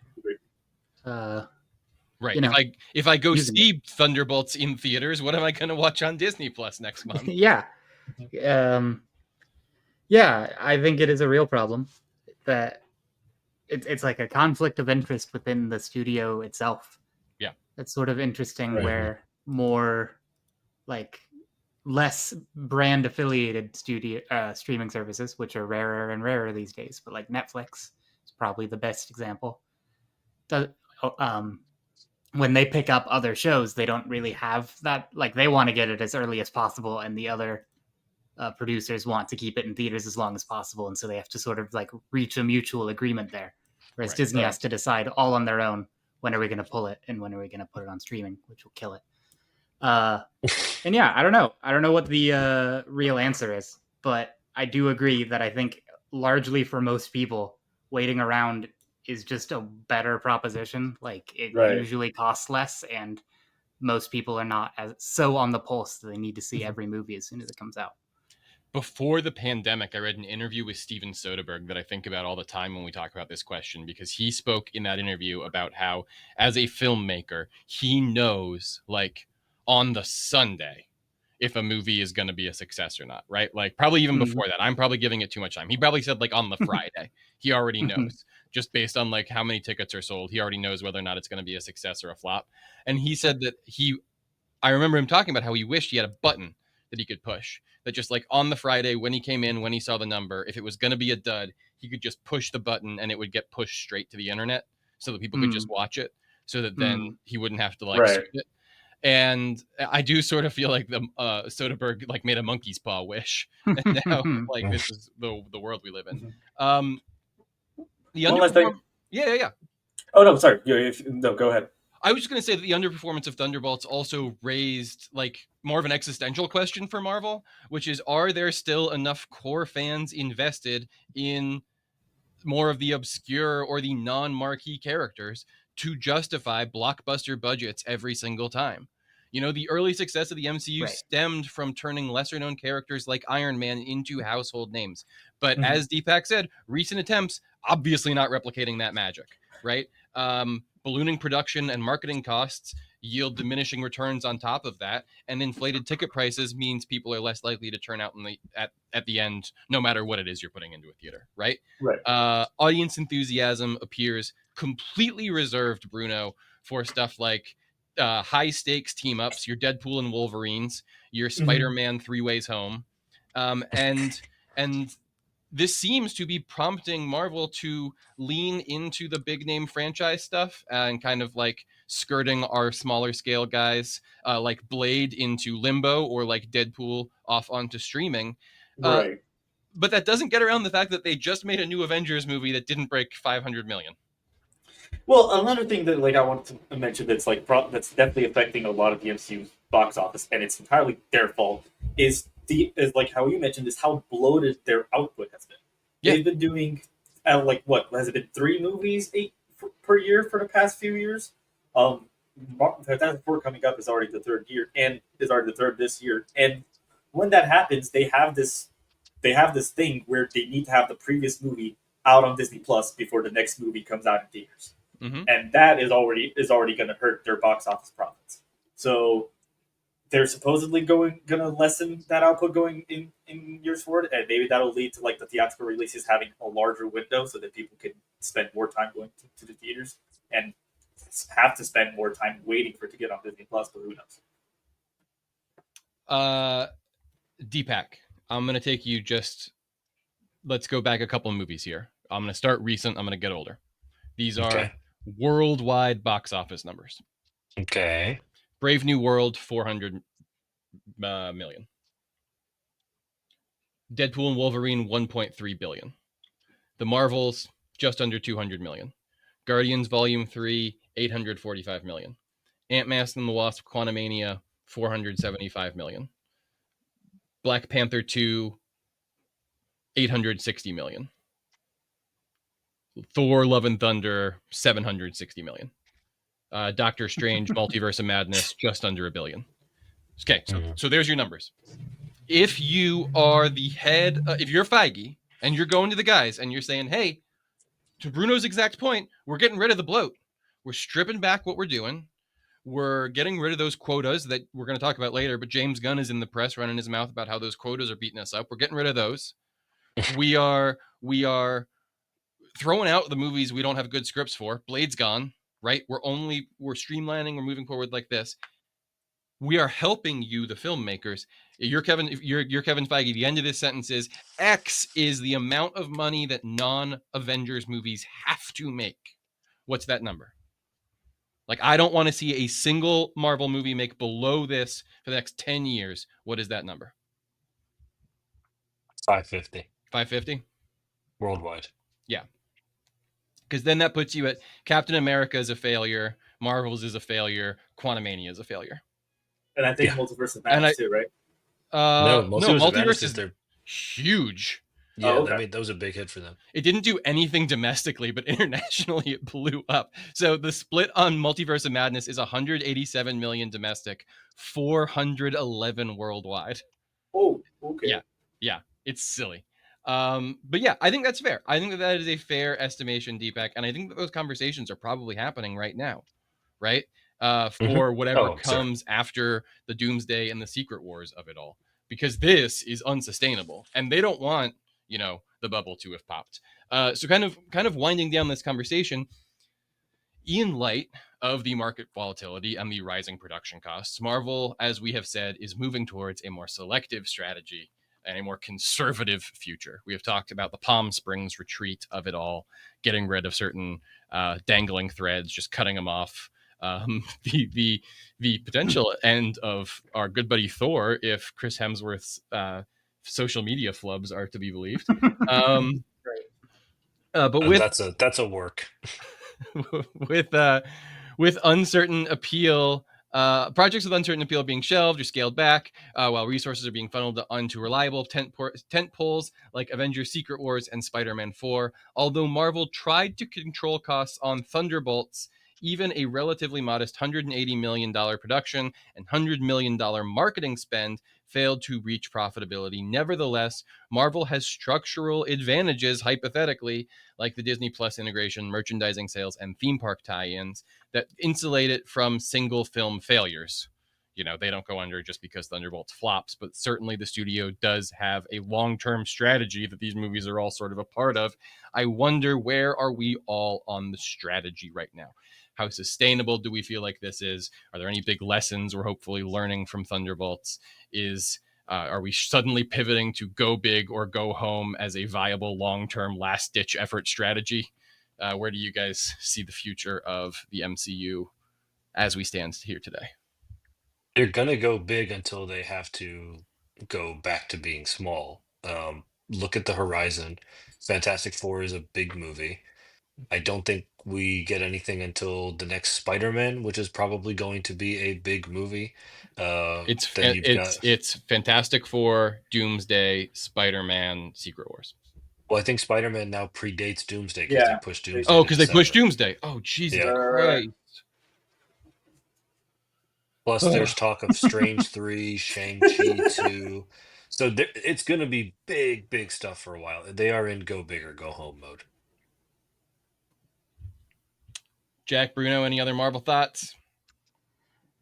Speaker 1: right.
Speaker 8: you know,
Speaker 1: if I go
Speaker 8: using
Speaker 1: see Thunderbolts in theaters, what am I going to watch on Disney Plus next month?
Speaker 8: Yeah. Yeah, I think it is a real problem that it's like a conflict of interest within the studio itself.
Speaker 1: Yeah.
Speaker 8: It's sort of interesting
Speaker 7: Right.
Speaker 8: where more like less brand affiliated streaming services, which are rarer and rarer these days, but like Netflix is probably the best example. When they pick up other shows, they don't really have that. Like they want to get it as early as possible, and the other producers want to keep it in theaters as long as possible, and so they have to sort of like reach a mutual agreement there. Whereas Disney has to decide all on their own, when are we going to pull it and when are we going to put it on streaming, which will kill it. And yeah, I don't know what the real answer is, but I do agree that I think largely for most people, waiting around is just a better proposition. Like it usually costs less, and most people are not as so on the pulse that they need to see every movie as soon as it comes out.
Speaker 1: Before the pandemic, I read an interview with Steven Soderbergh that I think about all the time when we talk about this question, because he spoke in that interview about how, as a filmmaker, he knows, like, on the Sunday, if a movie is going to be a success or not, right? Like, probably even before that. I'm probably giving it too much time. He probably said, like, on the Friday. He already knows, just based on, like, how many tickets are sold. He already knows whether or not it's going to be a success or a flop. And he said that I remember him talking about how he wished he had a button that he could push, that just like on the Friday when he came in, when he saw the number, if it was going to be a dud, he could just push the button and it would get pushed straight to the internet so that people could just watch it, so that then he wouldn't have to like scoop it. And I do sort of feel like the Soderbergh like made a monkey's paw wish, and now like this is the world we live in. The underperform- yeah.
Speaker 7: Oh no, sorry. No, go ahead.
Speaker 1: I was just going to say that the underperformance of Thunderbolts also raised like more of an existential question for Marvel, which is, are there still enough core fans invested in more of the obscure or the non-marquee characters to justify blockbuster budgets every single time? You know, the early success of the MCU stemmed from turning lesser known characters like Iron Man into household names. But as Deepak said, recent attempts obviously not replicating that magic, right? Ballooning production and marketing costs yield diminishing returns on top of that, and inflated ticket prices means people are less likely to turn out at the end, no matter what it is you're putting into a theater, right? Audience enthusiasm appears completely reserved, Bruno, for stuff like high stakes team ups, your Deadpool and Wolverines, your Spider-Man 3 Ways Home, and this seems to be prompting Marvel to lean into the big name franchise stuff and kind of like skirting our smaller scale guys, like Blade into limbo, or like Deadpool off onto streaming. But that doesn't get around the fact that they just made a new Avengers movie that didn't break 500 million.
Speaker 7: Well, another thing that like I wanted to mention that's like that's definitely affecting a lot of the MCU's box office, and it's entirely their fault, is like how you mentioned, is how bloated their output has been. They've been doing like what has it been 3 movies per year for the past few years. Fantastic Four coming up is already the 3rd year, and is already the 3rd this year. And when that happens, they have this thing where they need to have the previous movie out on Disney Plus before the next movie comes out in theaters, and that is already going to hurt their box office profits. So they're supposedly gonna lessen that output going in years forward, and maybe that'll lead to like the theatrical releases having a larger window so that people can spend more time going to the theaters and have to spend more time waiting for it to get on Disney Plus. But who knows?
Speaker 1: Deepak, I'm gonna take you let's go back a couple of movies here. I'm gonna start recent. I'm gonna get older. These are
Speaker 6: Okay.
Speaker 1: worldwide box office numbers.
Speaker 6: Okay.
Speaker 1: Brave New World, 400 million. Deadpool and Wolverine, 1.3 billion. The Marvels, just under 200 million. Guardians Volume 3, 845 million. Ant-Man and the Wasp, Quantumania, 475 million. Black Panther 2, 860 million. Thor, Love and Thunder, 760 million. Doctor Strange, Multiverse of Madness, just under $1 billion. Okay, so there's your numbers. If you are the head, if you're Feige and you're going to the guys and you're saying, hey, to Bruno's exact point, we're getting rid of the bloat. We're stripping back what we're doing. We're getting rid of those quotas that we're going to talk about later, but James Gunn is in the press running his mouth about how those quotas are beating us up. We're getting rid of those. we are throwing out the movies we don't have good scripts for. Blade's gone, right? We're streamlining, we're moving forward like this. We are helping you, the filmmakers. You're Kevin Feige. The end of this sentence is X is the amount of money that non-Avengers movies have to make. What's that number? Like, I don't want to see a single Marvel movie make below this for the next 10 years. What is that number?
Speaker 6: 550
Speaker 1: 550
Speaker 6: worldwide.
Speaker 1: Yeah. Because then that puts you at Captain America is a failure, Marvel's is a failure, Quantumania is a failure.
Speaker 7: And I think Multiverse of Madness too, right?
Speaker 6: No,
Speaker 1: Multiverse is huge.
Speaker 6: Yeah, that was a big hit for them.
Speaker 1: It didn't do anything domestically, but internationally it blew up. So the split on Multiverse of Madness is 187 million domestic, 411 worldwide.
Speaker 7: Oh, okay.
Speaker 1: Yeah, it's silly. But yeah, I think that's fair. I think that is a fair estimation, Deepak, and I think that those conversations are probably happening right now, right? For whatever comes after the Doomsday and the Secret Wars of it all, because this is unsustainable, and they don't want, the bubble to have popped. So kind of winding down this conversation, in light of the market volatility and the rising production costs, Marvel, as we have said, is moving towards a more selective strategy and a more conservative future. We have talked about the Palm Springs retreat of it all, getting rid of certain dangling threads, just cutting them off. The potential end of our good buddy Thor, if Chris Hemsworth's social media flubs are to be believed. But
Speaker 6: that's a work.
Speaker 1: with uncertain appeal. Projects with uncertain appeal being shelved or scaled back, while resources are being funneled onto reliable tent poles like Avengers: Secret Wars and Spider-Man 4. Although Marvel tried to control costs on Thunderbolts, even a relatively modest $180 million production and $100 million marketing spend failed to reach profitability. Nevertheless, Marvel has structural advantages, hypothetically, like the Disney Plus integration, merchandising sales, and theme park tie-ins that insulate it from single film failures. They don't go under just because Thunderbolts flops, but certainly the studio does have a long-term strategy that these movies are all sort of a part of. I wonder, where are we all on the strategy right now? How sustainable do we feel like this is? Are there any big lessons we're hopefully learning from Thunderbolts? Are we suddenly pivoting to go big or go home as a viable long-term last-ditch effort strategy? Where do you guys see the future of the MCU as we stand here today?
Speaker 6: They're gonna go big until they have to go back to being small. Look at the horizon. Fantastic Four is a big movie. I don't think we get anything until the next Spider-Man, which is probably going to be a big movie.
Speaker 1: It's Fantastic Four, Doomsday, Spider-Man, Secret Wars.
Speaker 6: Well, I think Spider-Man now predates Doomsday because they pushed Doomsday.
Speaker 1: Oh, because they pushed Doomsday. Oh, Jesus Christ.
Speaker 6: Plus, there's talk of Strange 3, Shang-Chi 2. So it's going to be big, big stuff for a while. They are in go big or go home mode.
Speaker 1: Jack, Bruno, any other Marvel thoughts?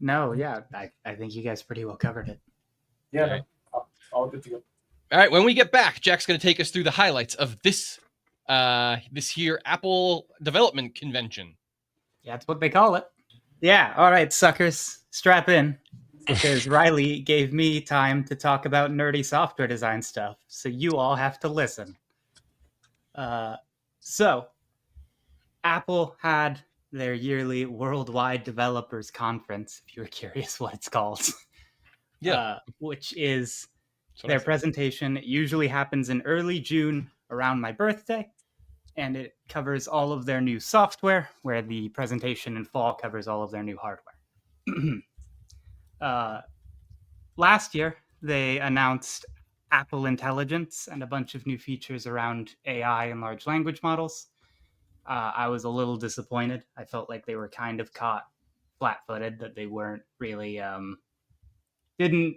Speaker 8: No, yeah, I think you guys pretty well covered it.
Speaker 7: Yeah,
Speaker 1: Right.
Speaker 7: no, all good to go.
Speaker 1: All right, when we get back, Jack's going to take us through the highlights of this here Apple Development Convention.
Speaker 8: Yeah, that's what they call it. Yeah, all right, suckers, strap in. Because Riley gave me time to talk about nerdy software design stuff, so you all have to listen. So, Apple had their yearly Worldwide Developers Conference, if you were curious what it's called.
Speaker 1: Yeah.
Speaker 8: Which is
Speaker 1: That's what I
Speaker 8: their
Speaker 1: said.
Speaker 8: presentation. It usually happens in early June around my birthday, and it covers all of their new software, where the presentation in fall covers all of their new hardware. Last year, they announced Apple Intelligence and a bunch of new features around AI and large language models. I was a little disappointed. I felt like they were kind of caught flat-footed, that they weren't really, didn't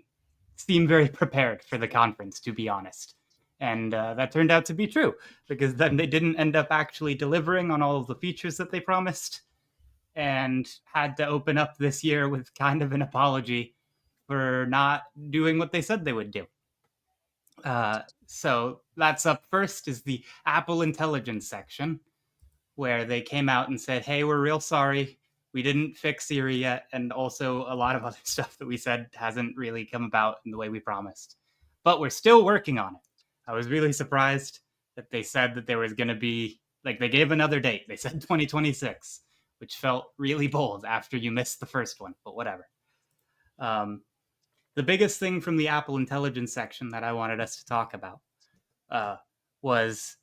Speaker 8: seem very prepared for the conference, to be honest. And that turned out to be true, because then they didn't end up actually delivering on all of the features that they promised, and had to open up this year with kind of an apology for not doing what they said they would do. So that's up first is the Apple Intelligence section, where they came out and said, hey, we're real sorry. We didn't fix Siri yet, and also a lot of other stuff that we said hasn't really come about in the way we promised. But we're still working on it. I was really surprised that they said that there was going to be, like, they gave another date. They said 2026, which felt really bold after you missed the first one, but whatever. The biggest thing from the Apple Intelligence section that I wanted us to talk about was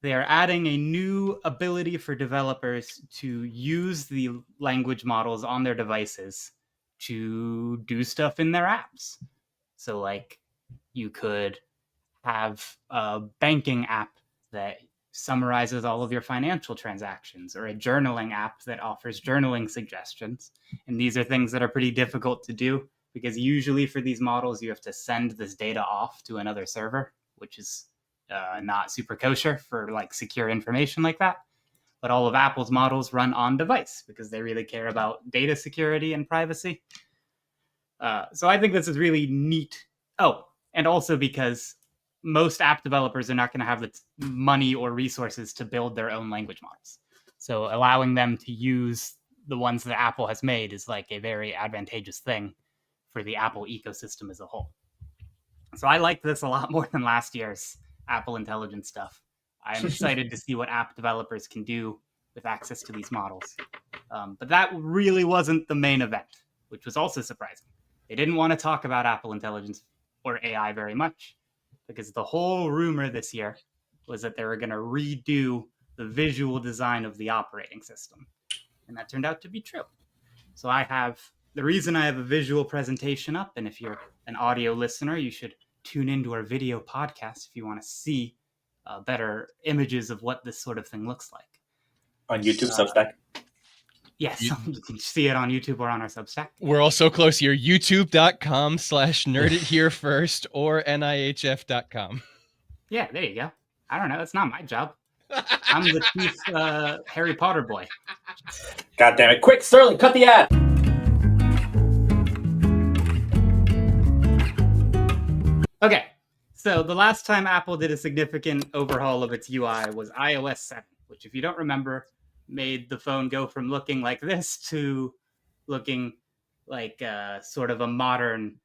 Speaker 8: they are adding a new ability for developers to use the language models on their devices to do stuff in their apps. So, like, you could have a banking app that summarizes all of your financial transactions, or a journaling app that offers journaling suggestions. And these are things that are pretty difficult to do, because usually for these models, you have to send this data off to another server, which is not super kosher for like secure information like that. But all of Apple's models run on device because they really care about data security and privacy. So I think this is really neat. Oh, and also because most app developers are not going to have the money or resources to build their own language models. So allowing them to use the ones that Apple has made is like a very advantageous thing for the Apple ecosystem as a whole. So I like this a lot more than last year's Apple Intelligence stuff. I'm excited to see what app developers can do with access to these models. But that really wasn't the main event, which was also surprising. They didn't want to talk about Apple Intelligence or AI very much, because the whole rumor this year was that they were going to redo the visual design of the operating system. And that turned out to be true. So the reason I have a visual presentation up, and if you're an audio listener, you should tune into our video podcast if you want to see better images of what this sort of thing looks like.
Speaker 7: On YouTube, Substack.
Speaker 8: Yes, you can see it on YouTube or on our Substack.
Speaker 1: We're all so close here. YouTube.com/nerditherefirst or NIHF.com.
Speaker 8: Yeah, there you go. I don't know. It's not my job. I'm the chief Harry Potter boy.
Speaker 7: God damn it. Quick, Sterling, cut the ad.
Speaker 8: Okay, so the last time Apple did a significant overhaul of its UI was iOS 7, which, if you don't remember, made the phone go from looking like this to looking like sort of a modern,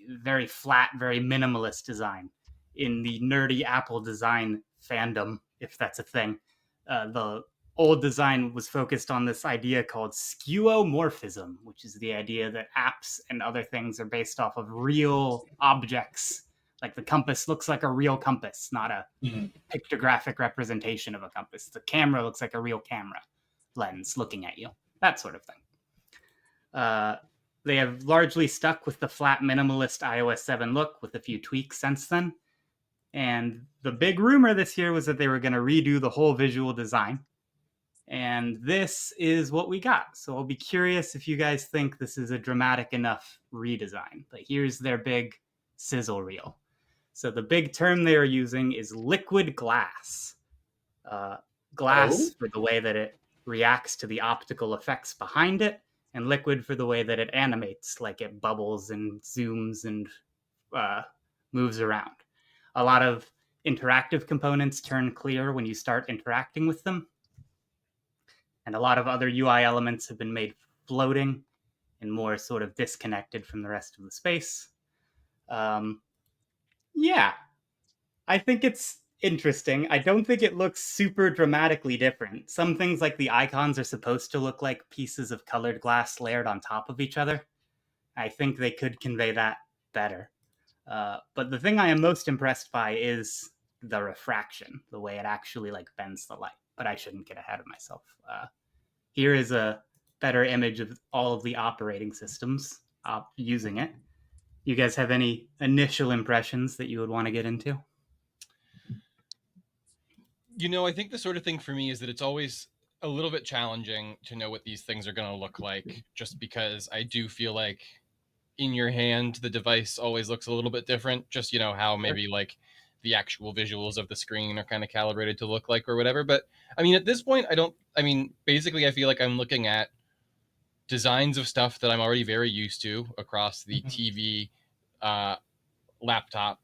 Speaker 8: very flat, very minimalist design. In the nerdy Apple design fandom, if that's a thing, the old design was focused on this idea called skeuomorphism, which is the idea that apps and other things are based off of real objects. Like the compass looks like a real compass, not a pictographic representation of a compass. The camera looks like a real camera lens looking at you, that sort of thing. They have largely stuck with the flat minimalist iOS 7 look with a few tweaks since then. And the big rumor this year was that they were going to redo the whole visual design. And this is what we got. So I'll be curious if you guys think this is a dramatic enough redesign. But here's their big sizzle reel. So the big term they are using is liquid glass. Glass for the way that it reacts to the optical effects behind it, and Liquid for the way that it animates, like it bubbles and zooms and moves around. A lot of interactive components turn clear when you start interacting with them. And a lot of other UI elements have been made floating and more sort of disconnected from the rest of the space. Yeah, I think it's interesting. I don't think it looks super dramatically different. Some things like the icons are supposed to look like pieces of colored glass layered on top of each other. I think they could convey that better. But the thing I am most impressed by is the refraction, the way it actually like bends the light. But I shouldn't get ahead of myself. Here is a better image of all of the operating systems using it. You guys have any initial impressions that you would want to get into?
Speaker 1: I think the sort of thing for me is that it's always a little bit challenging to know what these things are going to look like, just because I do feel like in your hand, the device always looks a little bit different. Just, how maybe like the actual visuals of the screen are kind of calibrated to look like or whatever. But I mean, at this point, basically I feel like I'm looking at designs of stuff that I'm already very used to across the TV, laptop,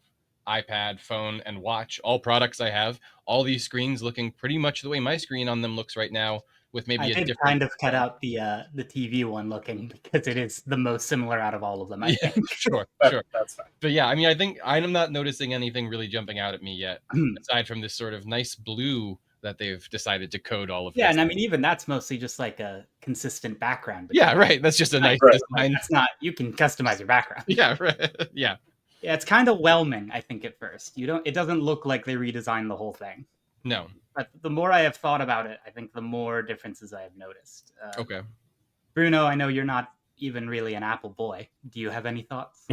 Speaker 1: iPad, phone, and watch, all products I have, all these screens looking pretty much the way my screen on them looks right now, with maybe
Speaker 8: I did kind of cut out the TV one looking because it is the most similar out of all of them, I think.
Speaker 1: Sure.
Speaker 7: That's fine.
Speaker 1: But yeah, I think I'm not noticing anything really jumping out at me yet, aside from this sort of nice blue that they've decided to code all of this.
Speaker 8: Yeah, and I mean, even that's mostly just like a consistent background.
Speaker 1: Yeah, right. That's just a nice design.
Speaker 8: That's not, you can customize your background.
Speaker 1: Yeah, right. Yeah.
Speaker 8: Yeah, it's kind of whelming, I think, at first. It doesn't look like they redesigned the whole thing.
Speaker 1: No.
Speaker 8: But the more I have thought about it, I think the more differences I have noticed.
Speaker 1: Okay.
Speaker 8: Bruno, I know you're not even really an Apple boy. Do you have any thoughts?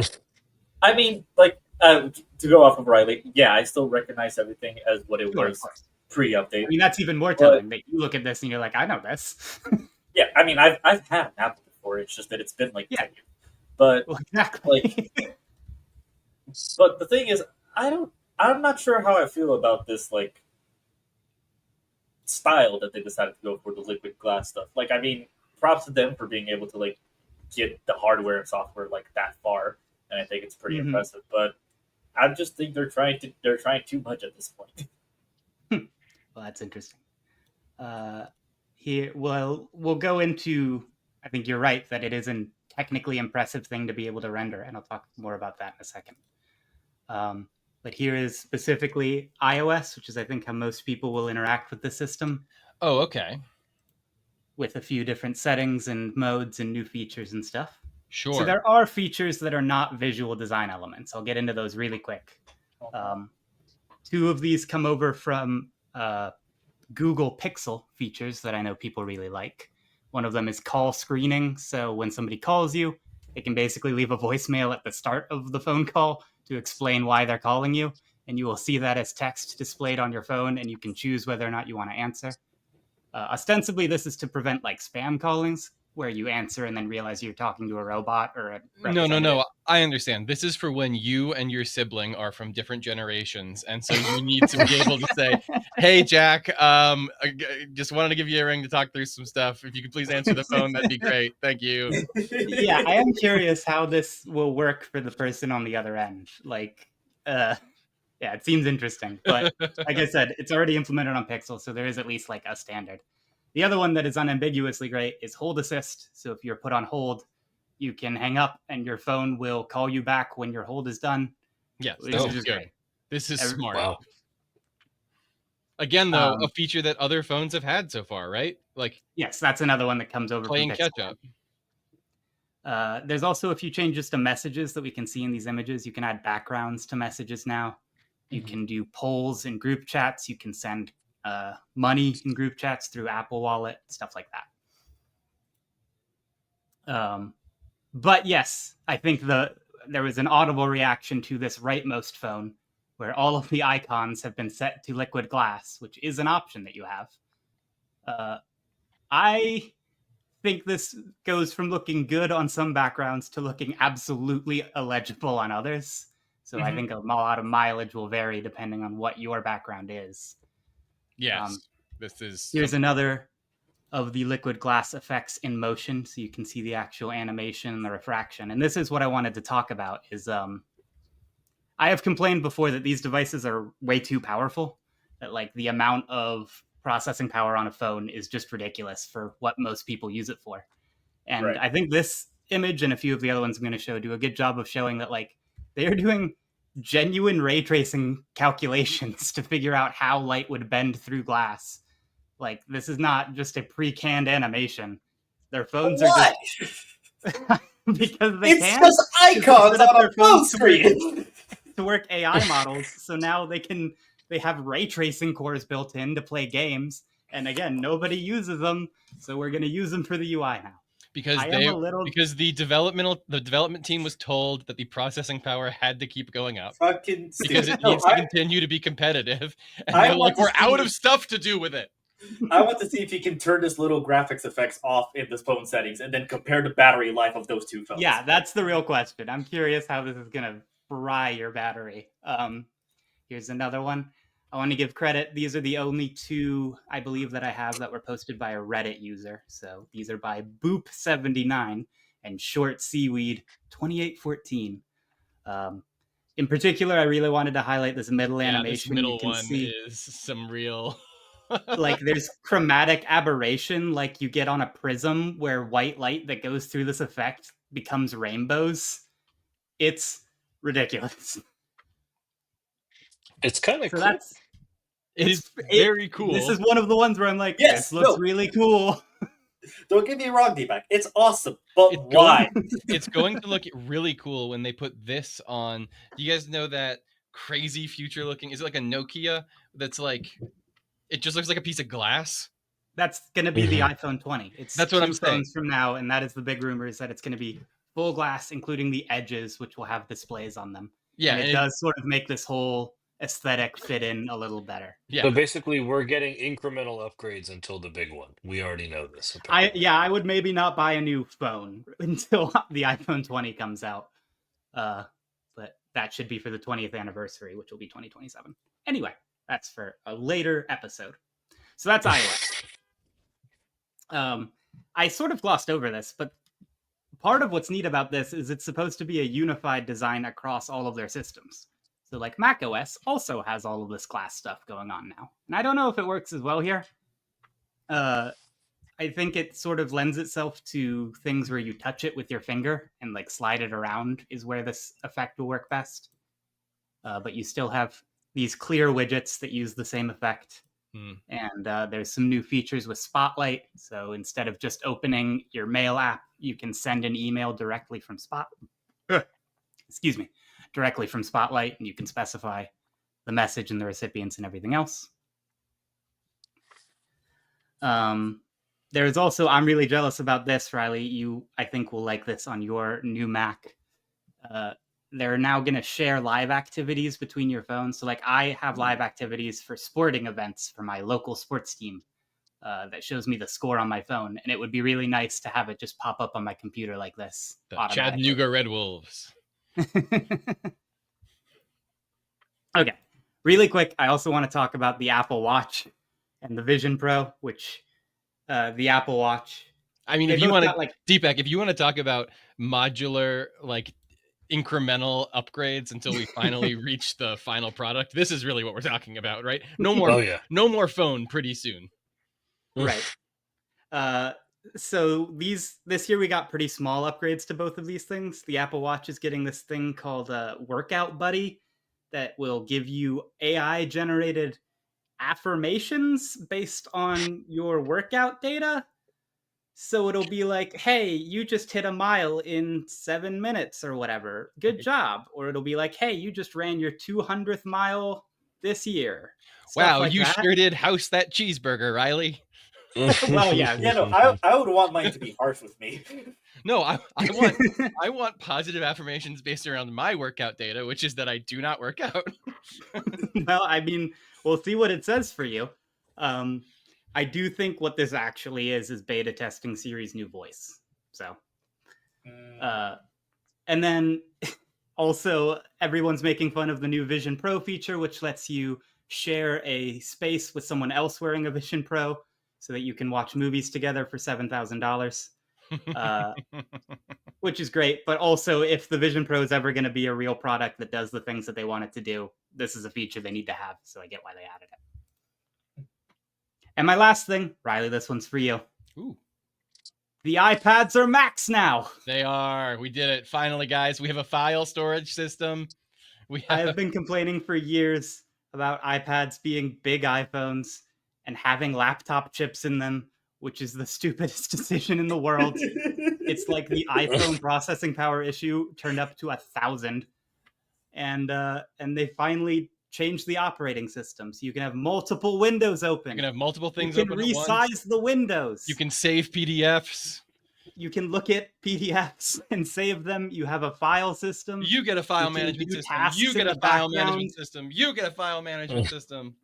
Speaker 7: I mean, like, to go off of Riley, yeah, I still recognize everything as what it was pre-update.
Speaker 8: I mean, that's even more telling that you look at this and you're like, I know this.
Speaker 7: Yeah, I mean, I've had an Apple before. It's just that it's been like 10 years. But
Speaker 8: well, exactly.
Speaker 7: but the thing is, I'm not sure how I feel about this like style that they decided to go for the liquid glass stuff. Like, I mean, props to them for being able to like get the hardware and software like that far, and I think it's pretty impressive. But I just think they're trying too much at this point.
Speaker 8: Well, that's interesting. Here, well, we'll go into. I think you're right that it is a technically impressive thing to be able to render, and I'll talk more about that in a second. But here is specifically iOS, which is, I think, how most people will interact with the system.
Speaker 1: Oh, okay.
Speaker 8: With a few different settings and modes and new features and stuff.
Speaker 1: Sure.
Speaker 8: So there are features that are not visual design elements. I'll get into those really quick. Two of these come over from Google Pixel features that I know people really like. One of them is call screening. So when somebody calls you, it can basically leave a voicemail at the start of the phone call to explain why they're calling you. And you will see that as text displayed on your phone, and you can choose whether or not you want to answer. Ostensibly, this is to prevent like spam callings, where you answer and then realize you're talking to a robot or a representative.
Speaker 1: No. I understand. This is for when you and your sibling are from different generations, and so you need to be able to say, "Hey, Jack, I just wanted to give you a ring to talk through some stuff. If you could please answer the phone, that'd be great. Thank you."
Speaker 8: Yeah, I am curious how this will work for the person on the other end. Like, yeah, it seems interesting, but like I said, it's already implemented on Pixel, so there is at least like a standard. The other one that is unambiguously great is hold assist. So if you're put on hold, you can hang up and your phone will call you back when your hold is done.
Speaker 1: Yes, this is good. Great. This is smart.
Speaker 6: Wow.
Speaker 1: Again, though, a feature that other phones have had so far, right? Like,
Speaker 8: yes, that's another one that comes over
Speaker 1: playing
Speaker 8: from
Speaker 1: catch up.
Speaker 8: There's also a few changes to messages that we can see in these images. You can add backgrounds to messages now. You can do polls in group chats. You can send money in group chats through Apple Wallet, stuff like that. But yes, I think there was an audible reaction to this rightmost phone where all of the icons have been set to liquid glass, which is an option that you have. I think this goes from looking good on some backgrounds to looking absolutely illegible on others. So I think a lot of mileage will vary depending on what your background is.
Speaker 1: Yes, this is.
Speaker 8: Here's another of the liquid glass effects in motion, so you can see the actual animation and the refraction. And this is what I wanted to talk about. Is I have complained before that these devices are way too powerful. That like the amount of processing power on a phone is just ridiculous for what most people use it for. And
Speaker 7: Right.
Speaker 8: I think this image and a few of the other ones I'm going to show do a good job of showing that like they are doing genuine ray tracing calculations to figure out how light would bend through glass. Like this is not just a pre-canned animation. Their phones are
Speaker 7: Why?
Speaker 8: just because they
Speaker 7: It's
Speaker 8: can
Speaker 7: just icons
Speaker 8: set up
Speaker 7: on a
Speaker 8: their
Speaker 7: phone
Speaker 8: phones to work-
Speaker 7: screen.
Speaker 8: to work AI models. So now they have ray tracing cores built in to play games. And again, nobody uses them, so we're going to use them for the UI now.
Speaker 1: Because
Speaker 8: I am a little
Speaker 1: because the development team was told that the processing power had to keep going up
Speaker 7: Fucking
Speaker 1: because
Speaker 7: stupid.
Speaker 1: it needs to continue to be competitive. And
Speaker 7: I
Speaker 1: they're
Speaker 7: want
Speaker 1: like,
Speaker 7: to
Speaker 1: we're out
Speaker 7: see-
Speaker 1: of stuff to do with it.
Speaker 7: I want to see if you can turn this little graphics effects off in the phone settings and then compare the battery life of those two phones.
Speaker 8: Yeah, that's the real question. I'm curious how this is going to fry your battery. Here's another one. I want to give credit. These are the only two I believe that I have that were posted by a Reddit user. So these are by Boop79 and Short Seaweed 2814. In particular, I really wanted to highlight this middle
Speaker 1: Yeah,
Speaker 8: animation.
Speaker 1: this middle
Speaker 8: you can
Speaker 1: one
Speaker 8: see
Speaker 1: is some real
Speaker 8: like there's chromatic aberration like you get on a prism where white light that goes through this effect becomes rainbows. It's ridiculous.
Speaker 6: It's kind of
Speaker 8: So
Speaker 6: cool.
Speaker 8: that's
Speaker 1: It is
Speaker 8: it-
Speaker 1: very cool.
Speaker 8: This is one of the ones where I'm like,
Speaker 7: Yes,
Speaker 8: this looks
Speaker 7: no.
Speaker 8: really cool.
Speaker 7: Don't get me wrong, D-Back. It's awesome, but
Speaker 1: It's
Speaker 7: why?
Speaker 1: It's going to look really cool when they put this on. Do you guys know that crazy future looking? Is it like a Nokia that's like it just looks like a piece of glass?
Speaker 8: That's going to be the
Speaker 6: Mhm.
Speaker 8: iPhone 20. It's
Speaker 1: That's what I'm
Speaker 8: 2
Speaker 1: saying.
Speaker 8: phones from now, and that is the big rumor is that it's going to be full glass, including the edges, which will have displays on them.
Speaker 1: Yeah,
Speaker 8: and it
Speaker 1: and
Speaker 8: does sort of make this whole aesthetic fit in a little better.
Speaker 1: yeah.
Speaker 6: So basically, we're getting incremental upgrades until the big one. We already know this. Apparently.
Speaker 8: I would maybe not buy a new phone until the iPhone 20 comes out. But that should be for the 20th anniversary, which will be 2027. Anyway, that's for a later episode. So that's iOS. I sort of glossed over this, but part of what's neat about this is it's supposed to be a unified design across all of their systems. So like macOS also has all of this glass stuff going on now. And I don't know if it works as well here. I think it sort of lends itself to things where you touch it with your finger and like slide it around is where this effect will work best. But you still have these clear widgets that use the same effect. And there's some new features with Spotlight. So instead of just opening your mail app, you can send an email directly from directly from Spotlight, and you can specify the message and the recipients and everything else. There's also, I'm really jealous about this, Riley. You, I think, will like this on your new Mac. They're now going to share live activities between your phones. So like I have live activities for sporting events for my local sports team that shows me the score on my phone. And it would be really nice to have it just pop up on my computer like this.
Speaker 1: The
Speaker 8: automatically.
Speaker 1: Chattanooga Red Wolves.
Speaker 8: Okay. Really quick, I also want to talk about the Apple Watch and the Vision Pro, which the Apple Watch.
Speaker 1: I mean,
Speaker 8: they
Speaker 1: if you
Speaker 8: both
Speaker 1: want
Speaker 8: got,
Speaker 1: to,
Speaker 8: like,
Speaker 1: Deepak, if you want to talk about modular, like incremental upgrades until we finally reach the final product, this is really what we're talking about, right? No more,
Speaker 6: Oh yeah.
Speaker 1: no more phone pretty soon.
Speaker 8: Right. So this year we got pretty small upgrades to both of these things. The Apple Watch is getting this thing called Workout Buddy that will give you AI generated affirmations based on your workout data. So it'll be like, hey, you just hit a mile in 7 minutes or whatever. Good job. Or it'll be like, hey, you just ran your 200th mile this year. Stuff
Speaker 1: Wow,
Speaker 8: like
Speaker 1: you
Speaker 8: that.
Speaker 1: sure did house that cheeseburger, Riley.
Speaker 8: Well, yeah.
Speaker 7: Yeah, no, I would want mine to be harsh with me.
Speaker 1: No, I want positive affirmations based around my workout data, which is that I do not work out.
Speaker 8: Well, I mean, we'll see what it says for you. I do think what this actually is beta testing Siri's new voice. So, and then also everyone's making fun of the new Vision Pro feature, which lets you share a space with someone else wearing a Vision Pro. so that you can watch movies together for $7,000, which is great. But also, if the Vision Pro is ever going to be a real product that does the things that they want it to do, this is a feature they need to have. So I get why they added it. And my last thing, Riley, this one's for you.
Speaker 1: Ooh.
Speaker 8: The iPads are Macs now.
Speaker 1: They are. We did it. Finally, guys. We have a file storage system.
Speaker 8: I have been complaining for years about iPads being big iPhones and having laptop chips in them, which is the stupidest decision in the world. It's like the iPhone processing power issue turned up to 1,000. And they finally changed the operating system, so you can have multiple windows open.
Speaker 1: You can have multiple things
Speaker 8: open.
Speaker 1: You can
Speaker 8: resize the windows.
Speaker 1: You can save PDFs.
Speaker 8: You can look at PDFs and save them. You have a file system.
Speaker 1: You get a file management system. You get a file management system. You get a file management system.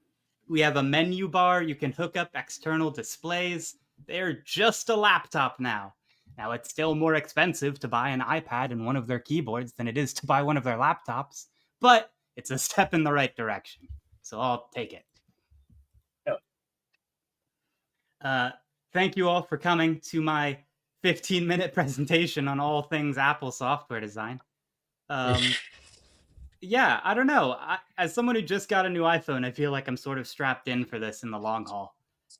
Speaker 8: We have a menu bar. You can hook up external displays. They're just a laptop now. Now, it's still more expensive to buy an iPad and one of their keyboards than it is to buy one of their laptops, but it's a step in the right direction. So I'll take it. Thank you all for coming to my 15-minute presentation on all things Apple software design. Yeah, I don't know. As someone who just got a new iPhone, I feel like I'm sort of strapped in for this in the long haul.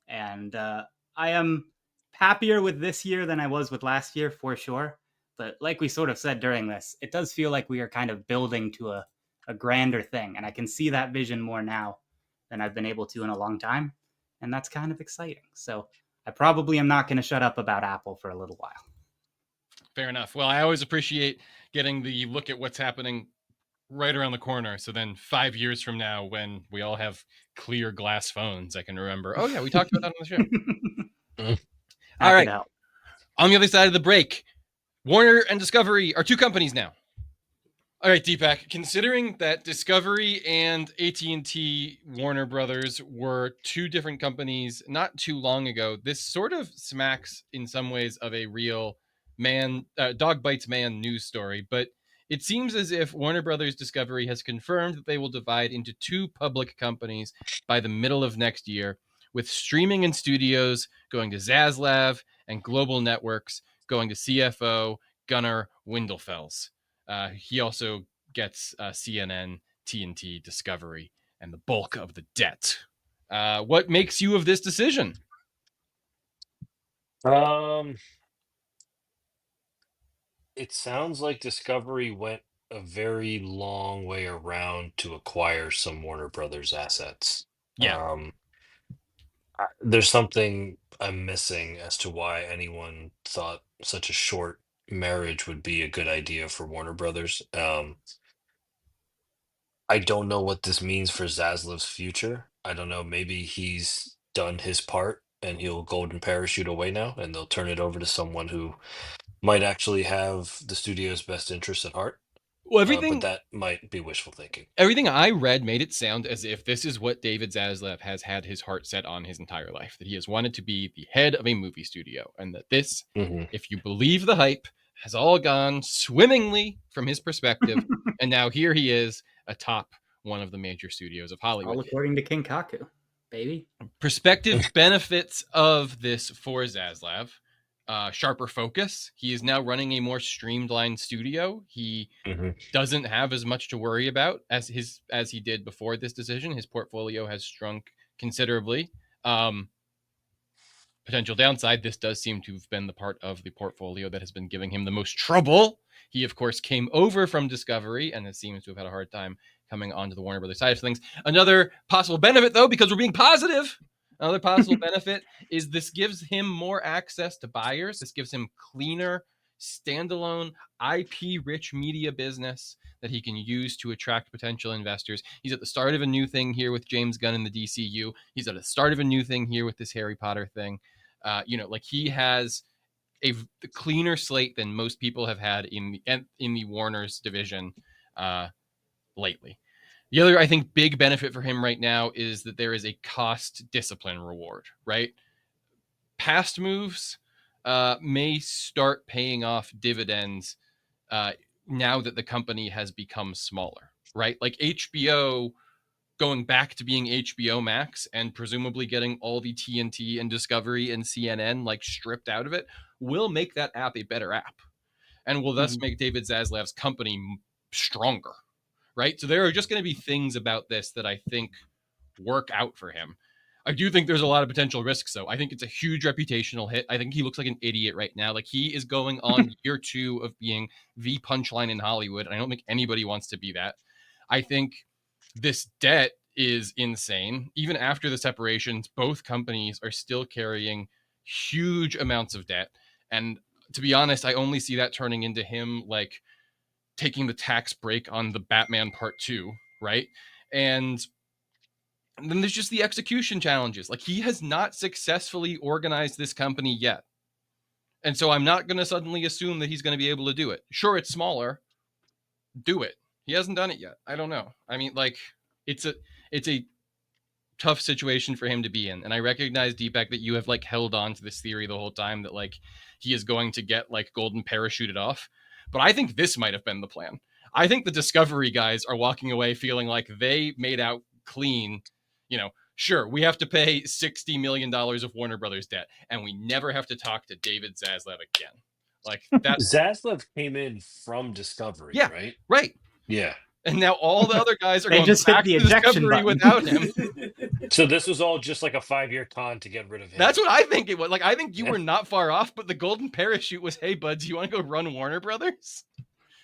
Speaker 8: And I am happier with this year than I was with last year, for sure. But like we sort of said during this, it does feel like we are kind of building to a grander thing. And I can see that vision more now than I've been able to in a long time. And that's kind of exciting. So I probably am not going to shut up about Apple for a little while.
Speaker 1: Fair enough. Well, I always appreciate getting the look at what's happening right around the corner. So then 5 years from now, when we all have clear glass phones, I can remember, oh yeah, we talked about that on the show. All right. On the other side of the break, Warner and Discovery are two companies now. All right, Deepak, considering that Discovery and AT&T Warner Brothers were two different companies not too long ago, this sort of smacks in some ways of a real dog bites man news story. But it seems as if Warner Brothers Discovery has confirmed that they will divide into two public companies by the middle of next year, with streaming and studios going to Zaslav and Global Networks going to CFO Gunnar Windelfels. He also gets CNN, TNT, Discovery, and the bulk of the debt. What makes you of this decision?
Speaker 6: It sounds like Discovery went a very long way around to acquire some Warner Brothers assets.
Speaker 1: Yeah.
Speaker 6: There's something I'm missing as to why anyone thought such a short marriage would be a good idea for Warner Brothers. I don't know what this means for Zaslav's future. I don't know. Maybe he's done his part and he'll golden parachute away now, and they'll turn it over to someone who might actually have the studio's best interests at heart.
Speaker 1: Well,
Speaker 6: but that might be wishful thinking.
Speaker 1: Everything I read made it sound as if this is what David Zaslav has had his heart set on his entire life, that he has wanted to be the head of a movie studio, and that this, if you believe the hype, has all gone swimmingly from his perspective, and now here he is atop one of the major studios of Hollywood.
Speaker 8: All according to King Kaku, baby.
Speaker 1: Perspective benefits of this for Zaslav. Sharper focus. He is now running a more streamlined studio. He doesn't have as much to worry about as he did before this decision. His portfolio has shrunk considerably. Potential downside, this does seem to have been the part of the portfolio that has been giving him the most trouble. He, of course, came over from Discovery and seems to have had a hard time coming onto the Warner Brothers side of things. Another possible benefit, though, because we're being positive, another possible benefit is this gives him more access to buyers. This gives him cleaner, standalone, IP-rich media business that he can use to attract potential investors. He's at the start of a new thing here with James Gunn in the DCU. He's at the start of a new thing here with this Harry Potter thing. He has a cleaner slate than most people have had in the Warner's division lately. The other, I think, big benefit for him right now is that there is a cost discipline reward, right? Past moves may start paying off dividends now that the company has become smaller, right? Like HBO going back to being HBO Max and presumably getting all the TNT and Discovery and CNN like stripped out of it will make that app a better app and will thus make David Zaslav's company stronger, right? So there are just going to be things about this that I think work out for him. I do think there's a lot of potential risks, though. I think it's a huge reputational hit. I think he looks like an idiot right now. Like, he is going on year 2 of being the punchline in Hollywood. And I don't think anybody wants to be that. I think this debt is insane. Even after the separations, both companies are still carrying huge amounts of debt. And to be honest, I only see that turning into him like taking the tax break on the Batman Part 2, right? And then there's just the execution challenges. Like, he has not successfully organized this company yet. And so I'm not going to suddenly assume that he's going to be able to do it. Sure, it's smaller. Do it. He hasn't done it yet. I don't know. I mean, like, it's a tough situation for him to be in. And I recognize, Deepak, that you have like held on to this theory the whole time that like he is going to get like golden parachuted off. But I think this might have been the plan. I think the Discovery guys are walking away feeling like they made out clean. You know, sure, we have to pay $60 million of Warner Brothers debt, and we never have to talk to David Zaslav again. Like, that.
Speaker 6: Zaslav came in from Discovery,
Speaker 1: Yeah,
Speaker 6: right?
Speaker 1: Right.
Speaker 6: Yeah.
Speaker 1: And now all the other guys are
Speaker 8: They
Speaker 1: going
Speaker 8: just hit
Speaker 1: back
Speaker 8: the
Speaker 1: to
Speaker 8: ejection
Speaker 1: Discovery
Speaker 8: button.
Speaker 1: without him.
Speaker 6: So this was all just like a 5-year con to get rid of him.
Speaker 1: That's what I think it was. Like, I think you were not far off, but the golden parachute was, hey, buds, you want to go run Warner Brothers?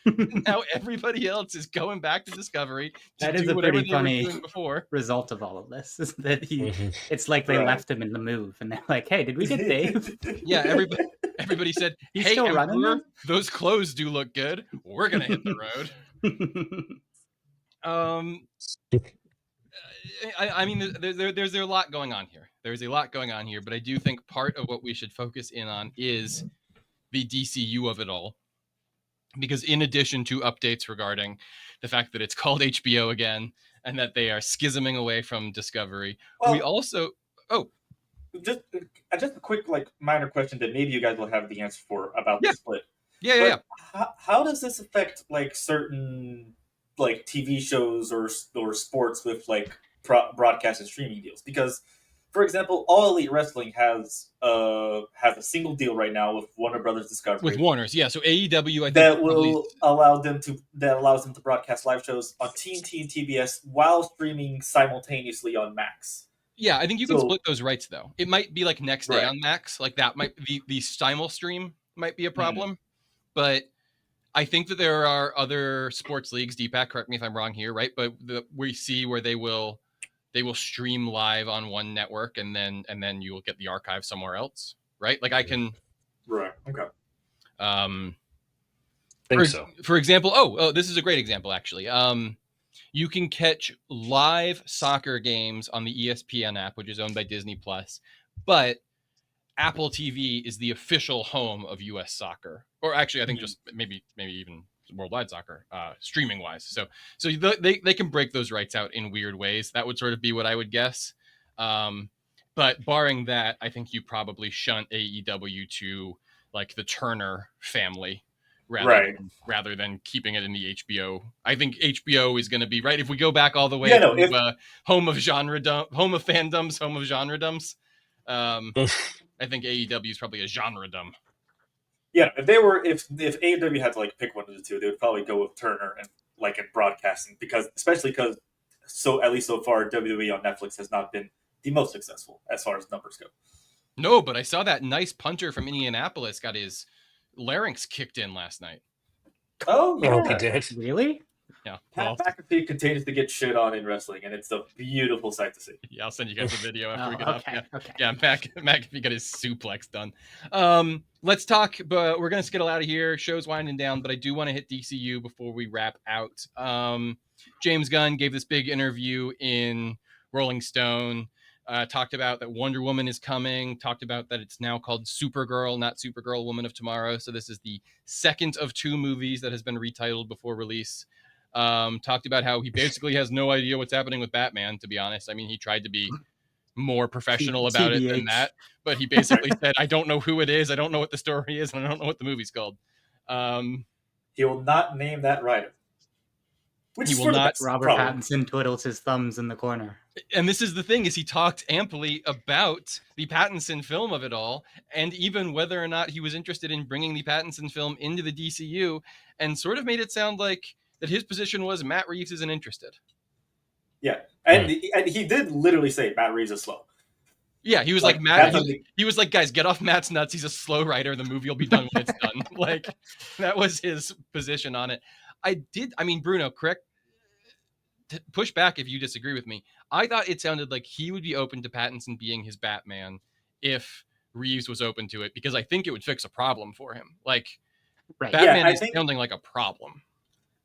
Speaker 1: Now everybody else is going back to Discovery to
Speaker 8: That is
Speaker 1: do
Speaker 8: a
Speaker 1: whatever
Speaker 8: pretty
Speaker 1: they were
Speaker 8: funny
Speaker 1: doing before.
Speaker 8: result of all of this. Is that
Speaker 6: Mhm.
Speaker 8: it's like they
Speaker 7: Right.
Speaker 8: left him in the move, and they're like, "Hey, did we get Dave?"
Speaker 1: Yeah, everybody said,
Speaker 8: He's
Speaker 1: hey,
Speaker 8: still running
Speaker 1: Emperor,
Speaker 8: them?
Speaker 1: those clothes do look good. We're going to hit the road. I mean, there's a lot going on here. There's a lot going on here, but I do think part of what we should focus in on is the DCU of it all. Because in addition to updates regarding the fact that it's called HBO again and that they are schisming away from Discovery, we
Speaker 7: Well-
Speaker 1: also...
Speaker 7: Just a quick like minor question that maybe you guys will have the answer for about
Speaker 1: Yeah.
Speaker 7: the split.
Speaker 1: Yeah.
Speaker 7: How does this affect like certain like TV shows or sports with like broadcast and streaming deals? Because, for example, All Elite Wrestling has a single deal right now with Warner Brothers Discovery
Speaker 1: With Warner's, yeah. So AEW, I think,
Speaker 7: that
Speaker 1: probably-
Speaker 7: will allows them to broadcast live shows on TNT and TBS while streaming simultaneously on Max.
Speaker 1: Yeah, I think you can
Speaker 7: So-
Speaker 1: split those rights, though. It might be like next day
Speaker 7: Right.
Speaker 1: on Max. Like, that might the simul stream might be a problem. But I think that there are other sports leagues, Deepak, correct me if I'm wrong here, right? But we see where they will stream live on one network and then you will get the archive somewhere else, right? Like, I can
Speaker 7: Right. Okay.
Speaker 6: think so.
Speaker 1: For example, this is a great example, actually. You can catch live soccer games on the ESPN app, which is owned by Disney Plus, but Apple TV is the official home of US soccer, or actually, I think just maybe even worldwide soccer, streaming wise. So they can break those rights out in weird ways. That would sort of be what I would guess. But barring that, I think you probably shunt AEW to like the Turner family rather than keeping it in the HBO. I think HBO is going to be right. If we go back all the way to home of fandoms, home of genredums, I think AEW is probably a genredom.
Speaker 7: Yeah, if AEW had to like pick one of the two, they would probably go with Turner and like in broadcasting because at least so far WWE on Netflix has not been the most successful as far as numbers go.
Speaker 1: No, but I saw that nice punter from Indianapolis got his larynx kicked in last night.
Speaker 7: Oh,
Speaker 6: I hope he
Speaker 7: yeah.
Speaker 6: did.
Speaker 8: Really?
Speaker 1: Yeah.
Speaker 7: Pat McAfee continues to get shit on in wrestling, and it's a beautiful sight to see.
Speaker 1: Yeah, I'll send you guys a video after we get off.
Speaker 8: Okay.
Speaker 1: Yeah, McAfee got his suplex done. Let's talk, but we're going to skittle out of here. Show's winding down, but I do want to hit DCU before we wrap out. James Gunn gave this big interview in Rolling Stone. Talked about that Wonder Woman is coming, talked about that it's now called Supergirl, not Supergirl Woman of Tomorrow. So this is the second of 2 movies that has been retitled before release. Talked about how he basically has no idea what's happening with Batman, to be honest. I mean, he tried to be more professional about it than that, but he basically said, I don't know who it is, I don't know what the story is, and I don't know what the movie's called.
Speaker 7: He will not name that writer. Which
Speaker 1: He
Speaker 7: is
Speaker 1: will
Speaker 7: for the
Speaker 1: not-
Speaker 7: best,
Speaker 8: Robert
Speaker 7: probably.
Speaker 8: Pattinson twiddles his thumbs in the corner.
Speaker 1: And this is the thing, is he talked amply about the Pattinson film of it all, and even whether or not he was interested in bringing the Pattinson film into the DCU, and sort of made it sound like that his position was Matt Reeves isn't interested.
Speaker 7: Yeah, and he did literally say Matt Reeves is slow.
Speaker 1: Yeah, he was like
Speaker 7: Like,
Speaker 1: Matt. He was like, guys, get off Matt's nuts. He's a slow writer. The movie will be done when it's done. Like, that was his position on it. I mean, Bruno, correct? Push back if you disagree with me. I thought it sounded like he would be open to Pattinson being his Batman if Reeves was open to it, because I think it would fix a problem for him. Like,
Speaker 8: Right.
Speaker 1: Batman
Speaker 7: I
Speaker 1: is
Speaker 7: think-
Speaker 1: sounding like a problem.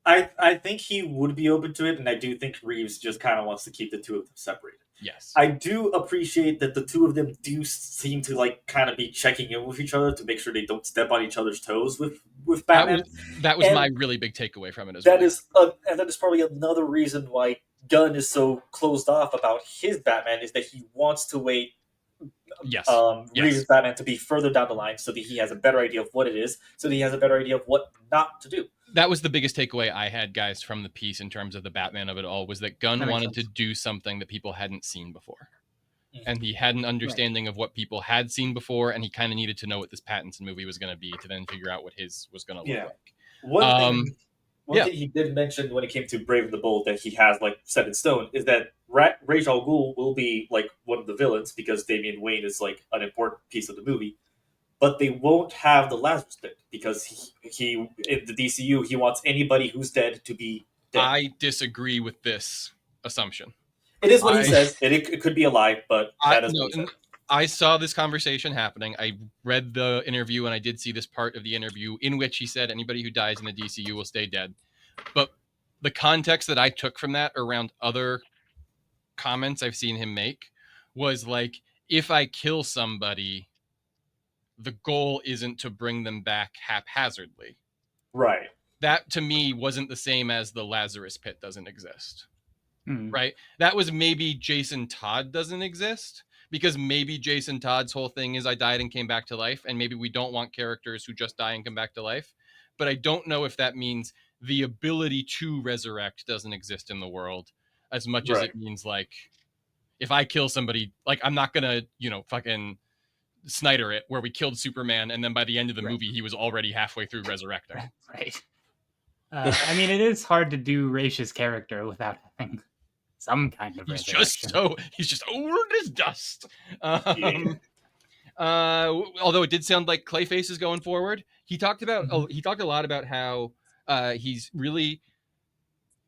Speaker 7: I think he would be open to it, and I do think Reeves just kind of wants to keep the two of them separated.
Speaker 1: Yes.
Speaker 7: I do appreciate that the two of them do seem to like kind of be checking in with each other to make sure they don't step on each other's toes with Batman.
Speaker 1: That was
Speaker 7: And
Speaker 1: my really big takeaway from it as
Speaker 7: That
Speaker 1: well.
Speaker 7: and that is probably another reason why Gunn is so closed off about his Batman, is that he wants to wait
Speaker 1: Yes.
Speaker 7: Reeves' Batman to be further down the line so that he has a better idea of what it is, so that he has a better idea of what not to do.
Speaker 1: That was the biggest takeaway I had, guys, from the piece in terms of the Batman of it all, was that Gunn
Speaker 8: That makes
Speaker 1: wanted
Speaker 8: sense.
Speaker 1: to do something that people hadn't seen before.
Speaker 7: Mhm.
Speaker 1: And he had an understanding of what people had seen before, and he kind of needed to know what this Pattinson movie was going to be to then figure out what his was going to look
Speaker 7: Yeah.
Speaker 1: like.
Speaker 7: One
Speaker 1: yeah.
Speaker 7: thing he did mention when it came to Brave and the Bold that he has like set in stone is that Ra's al Ghul will be like one of the villains, because Damian Wayne is like an important piece of the movie. But they won't have the Lazarus Pit, because he in the DCU he wants anybody who's dead to be dead.
Speaker 1: I disagree with this assumption.
Speaker 7: It is what
Speaker 1: I-
Speaker 7: he says. It could be a lie, but that is what he says.
Speaker 1: I saw this conversation happening. I read the interview, and I did see this part of the interview in which he said anybody who dies in the DCU will stay dead. But the context that I took from that around other comments I've seen him make was like, if I kill somebody, the goal isn't to bring them back haphazardly.
Speaker 7: Right.
Speaker 1: That to me wasn't the same as the Lazarus Pit doesn't exist.
Speaker 8: Hmm.
Speaker 1: Right? That was maybe Jason Todd doesn't exist, because maybe Jason Todd's whole thing is I died and came back to life, and maybe we don't want characters who just die and come back to life. But I don't know if that means the ability to resurrect doesn't exist in the world, as much as
Speaker 7: Right.
Speaker 1: it means like, if I kill somebody, like, I'm not gonna, fucking Snyder it where we killed Superman and then by the end of the
Speaker 8: Right.
Speaker 1: movie he was already halfway through resurrecting.
Speaker 8: Right. I mean, it is hard to do Raish's character without having some kind of
Speaker 1: He's
Speaker 8: resurrection.
Speaker 1: just old as dust. Although it did sound like Clayface is going forward. He talked about he talked a lot about how he's really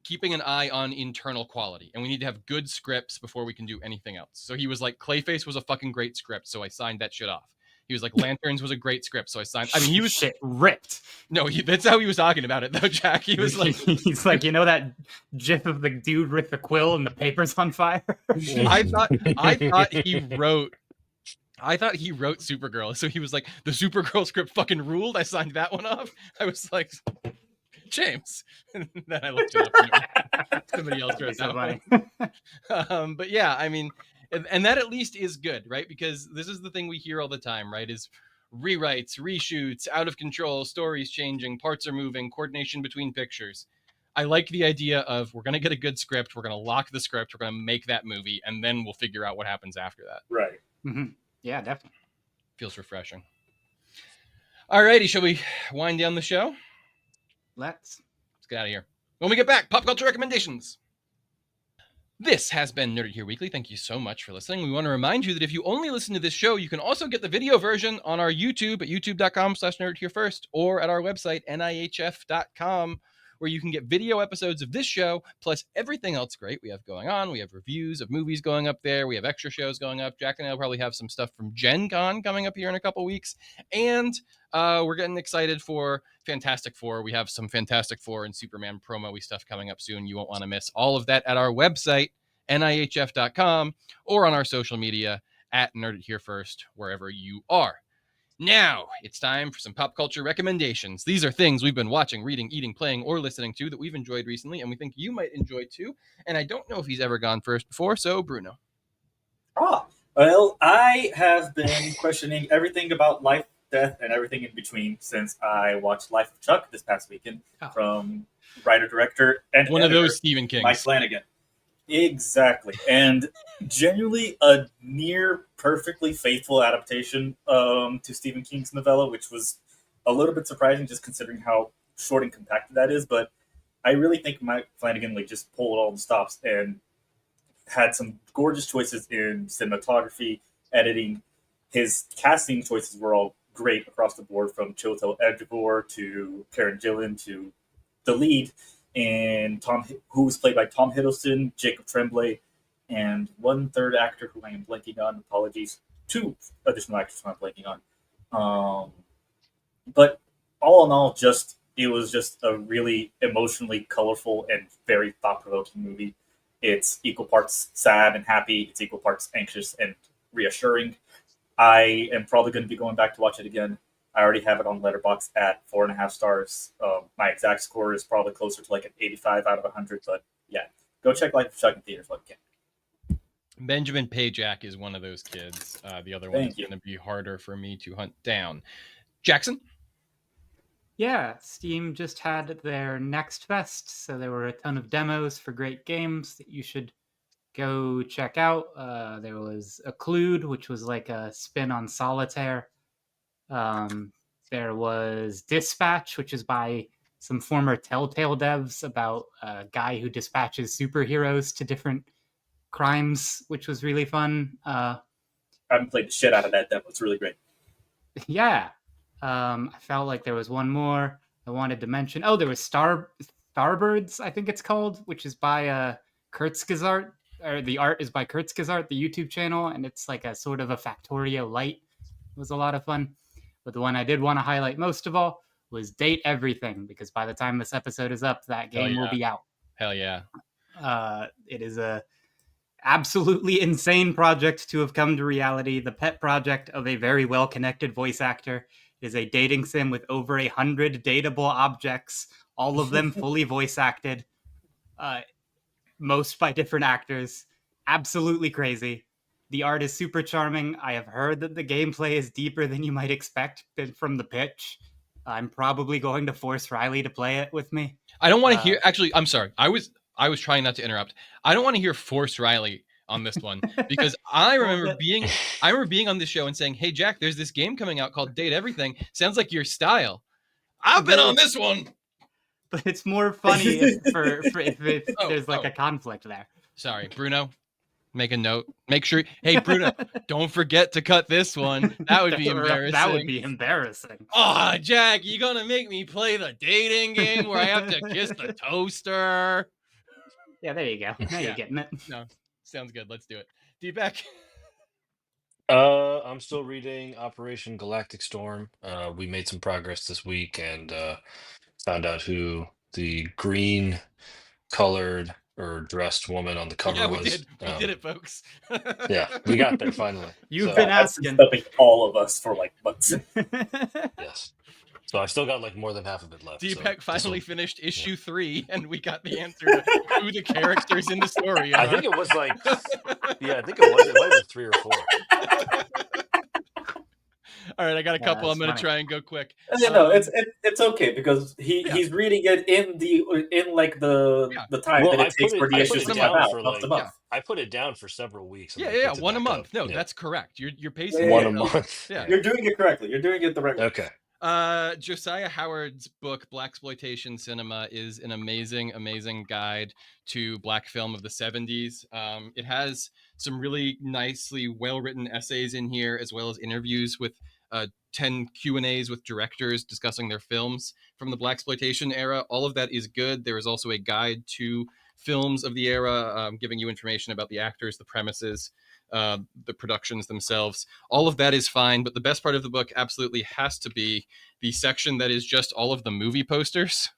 Speaker 1: keeping an eye on internal quality, and we need to have good scripts before we can do anything else. So he was like, Clayface was a fucking great script, so I signed that shit off. He was like, Lanterns was a great script, so I signed. I mean, he was
Speaker 8: shit ripped.
Speaker 1: no, that's how he was talking about it, though, Jack. He was like,
Speaker 8: he's like, you know that gif of the dude with the quill and the paper's on fire?
Speaker 1: I thought he wrote Supergirl. So he was like, the Supergirl script fucking ruled. I signed that one off. I was like, James. And then I looked it up. Somebody else wrote
Speaker 8: So
Speaker 1: that
Speaker 8: funny.
Speaker 1: one. But yeah, I mean, and that at least is good, right? Because this is the thing we hear all the time, right? Is rewrites, reshoots, out of control, stories changing, parts are moving, coordination between pictures. I like the idea of, we're going to get a good script, we're going to lock the script, we're going to make that movie, and then we'll figure out what happens after that.
Speaker 7: Right.
Speaker 8: Mhm. Yeah, definitely.
Speaker 1: Feels refreshing. Alrighty, shall we wind down the show?
Speaker 8: Let's.
Speaker 1: Let's get out of here. When we get back, pop culture recommendations. This has been Nerded Here Weekly. Thank you so much for listening. We want to remind you that if you only listen to this show, you can also get the video version on our YouTube at youtube.com/nerdherefirst, or at our website, nihf.com, where you can get video episodes of this show, plus everything else great we have going on. We have reviews of movies going up there. We have extra shows going up. Jack and I will probably have some stuff from Gen Con coming up here in a couple weeks. And we're getting excited for Fantastic Four. We have some Fantastic Four and Superman promo-y stuff coming up soon. You won't want to miss all of that at our website, nihf.com, or on our social media at Nerded Here First, wherever you are. Now, it's time for some pop culture recommendations. These are things we've been watching, reading, eating, playing, or listening to that we've enjoyed recently, and we think you might enjoy too. And I don't know if he's ever gone first before, so Bruno.
Speaker 7: Well, I have been questioning everything about life death, and everything in between since I watched Life of Chuck this past weekend from writer-director and
Speaker 1: One of
Speaker 7: editor
Speaker 1: those Stephen Kings.
Speaker 7: Mike Flanagan. Exactly. And genuinely a near perfectly faithful adaptation to Stephen King's novella, which was a little bit surprising just considering how short and compacted that is. But I really think Mike Flanagan just pulled all the stops and had some gorgeous choices in cinematography, editing. His casting choices were all great across the board, from Chiwetel Ejiofor to Karen Gillan to the lead, and who was played by Tom Hiddleston, Jacob Tremblay, and one third actor who I am blanking on. Apologies. Two additional actors who I'm blanking on. But all in all, it was just a really emotionally colorful and very thought-provoking movie. It's equal parts sad and happy. It's equal parts anxious and reassuring. I am probably going to be going back to watch it again. I already have it on Letterboxd at 4.5 stars. My exact score is probably closer to like an 85 out of 100. But yeah, go check Life of Chuck in theaters while you can.
Speaker 1: Benjamin Pajak is one of those kids. The other one is going to be harder for me to hunt down. Jackson?
Speaker 8: Yeah, Steam just had their Next Fest, so there were a ton of demos for great games that you should go check out. There was Occlude, which was like a spin on Solitaire. There was Dispatch, which is by some former Telltale devs about a guy who dispatches superheroes to different crimes, which was really fun.
Speaker 7: I haven't played the shit out of that demo. It's really great.
Speaker 8: Yeah. I felt like there was one more I wanted to mention. Oh, there was Starbirds, I think it's called, which is by Kurzgesagt, or the art is by Kurzgesagt, the YouTube channel, and it's like a sort of a Factorio light. It was a lot of fun. But the one I did want to highlight most of all was Date Everything, because by the time this episode is up, that game will be out.
Speaker 1: Hell yeah.
Speaker 8: It is a absolutely insane project to have come to reality. The pet project of a very well-connected voice actor. It is a dating sim with over 100 dateable objects, all of them fully voice acted, most by different actors. Absolutely crazy. The art is super charming. I have heard that the gameplay is deeper than you might expect from the pitch. I'm probably going to force Riley to play it with me.
Speaker 1: I don't want to hear. Actually, I'm sorry. I was trying not to interrupt. I don't want to hear force Riley on this one, because I remember being on this show and saying, "Hey Jack, there's this game coming out called Date Everything. Sounds like your style." I've been on this one,
Speaker 8: but it's more funny if there's like a conflict there.
Speaker 1: Sorry, Bruno. Make a note. Make sure. Hey, Bruno, don't forget to cut this one. That would be embarrassing.
Speaker 8: That would be embarrassing.
Speaker 1: Oh, Jack, you gonna make me play the dating game where I have to kiss the toaster?
Speaker 8: Yeah, there you go. Now you're getting it.
Speaker 1: No, sounds good. Let's do it. Deepak?
Speaker 6: I'm still reading Operation Galactic Storm. We made some progress this week and found out who the green colored or dressed woman on the cover was.
Speaker 1: We did it, folks.
Speaker 6: Yeah, we got there finally.
Speaker 8: You've been asking.
Speaker 7: All of us for like months.
Speaker 6: Yes. So I still got like more than half of it left.
Speaker 1: Deepak finally finished issue 3, and we got the answer to who the characters in the story are.
Speaker 6: I think it was like, I think it was. It might have been 3 or 4.
Speaker 1: All right, I got a couple. I'm going to try and go quick.
Speaker 7: Yeah, no, it's okay because he's reading it in the time that it takes for the issues to come out.
Speaker 6: I put it down for several weeks.
Speaker 1: Yeah, one a month. No, that's correct. You're pacing
Speaker 6: one a month.
Speaker 1: Yeah,
Speaker 7: you're doing it correctly. You're doing it the right way.
Speaker 6: Okay.
Speaker 1: Josiah Howard's book Blaxploitation Cinema is an amazing guide to black film of the 70s. It has some really nicely well-written essays in here, as well as interviews with 10 Q&As with directors discussing their films from the Blaxploitation era. All of that is good. There is also a guide to films of the era, giving you information about the actors, the premises, the productions themselves. All of that is fine, but the best part of the book absolutely has to be the section that is just all of the movie posters,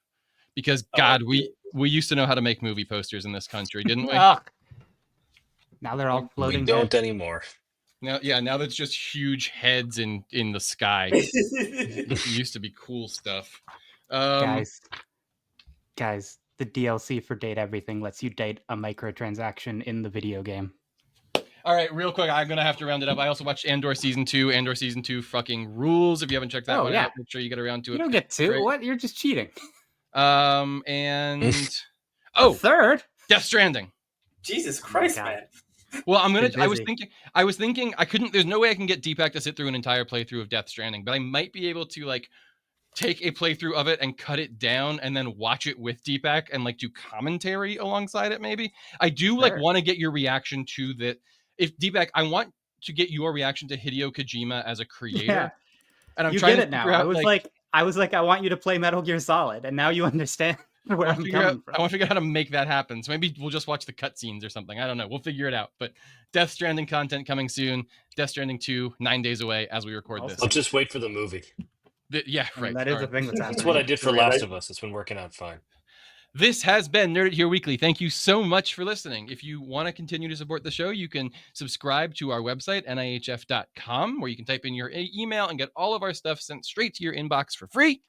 Speaker 1: because God, we used to know how to make movie posters in this country, didn't we?
Speaker 8: Now they're all floating.
Speaker 6: We don't anymore.
Speaker 1: Now that's just huge heads in the sky. It used to be cool stuff.
Speaker 8: Guys, the DLC for Date Everything lets you date a microtransaction in the video game.
Speaker 1: All right, real quick, I'm gonna have to round it up. I also watched Andor season 2. Andor season 2 fucking rules. If you haven't checked that one out, make sure you get around to it.
Speaker 8: You don't get 2.
Speaker 1: Great.
Speaker 8: What? You're just cheating.
Speaker 1: And
Speaker 8: A third.
Speaker 1: Death Stranding.
Speaker 7: Jesus Christ,
Speaker 8: God.
Speaker 7: man.
Speaker 1: Well, I'm gonna.
Speaker 8: Been
Speaker 1: I was
Speaker 8: busy.
Speaker 1: thinking. I couldn't. There's no way I can get Deepak to sit through an entire playthrough of Death Stranding, but I might be able to like take a playthrough of it and cut it down, and then watch it with Deepak and like do commentary alongside it. Maybe I do like
Speaker 8: Sure.
Speaker 1: want to get your reaction to that. If Deepak, I want to get your reaction to Hideo Kojima as a creator,
Speaker 8: Yeah.
Speaker 1: and I'm
Speaker 8: You
Speaker 1: trying
Speaker 8: get
Speaker 1: to
Speaker 8: it now.
Speaker 1: figure out,
Speaker 8: I was like, I want you to play Metal Gear Solid, and now you understand where I'm coming
Speaker 1: I
Speaker 8: from.
Speaker 1: want to figure out how to make that happen. So maybe we'll just watch the cutscenes or something. I don't know. We'll figure it out. But Death Stranding content coming soon. Death Stranding 2, 9 days away as we record this.
Speaker 6: I'll just wait for the movie.
Speaker 1: Yeah,
Speaker 8: I mean,
Speaker 1: right.
Speaker 8: that is
Speaker 1: All
Speaker 8: a
Speaker 1: right.
Speaker 8: thing that's happening.
Speaker 6: That's what I did for
Speaker 7: Right.
Speaker 6: Last of Us. It's been working out fine.
Speaker 1: This has been Nerd It Here Weekly. Thank you so much for listening. If you want to continue to support the show, you can subscribe to our website, nihf.com, where you can type in your email and get all of our stuff sent straight to your inbox for free.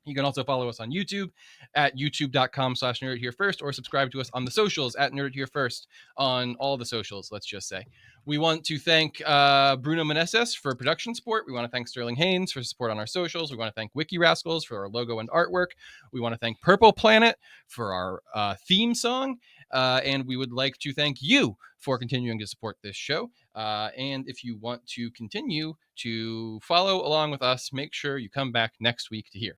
Speaker 1: You can also follow us on YouTube at youtube.com/nerditherefirst, or subscribe to us on the socials at nerditherefirst on all the socials, let's just say. We want to thank Bruno Meneses for production support. We want to thank Sterling Haynes for support on our socials. We want to thank Wiki Rascals for our logo and artwork. We want to thank Purple Planet for our theme song. And we would like to thank you for continuing to support this show. And if you want to continue to follow along with us, make sure you come back next week to hear.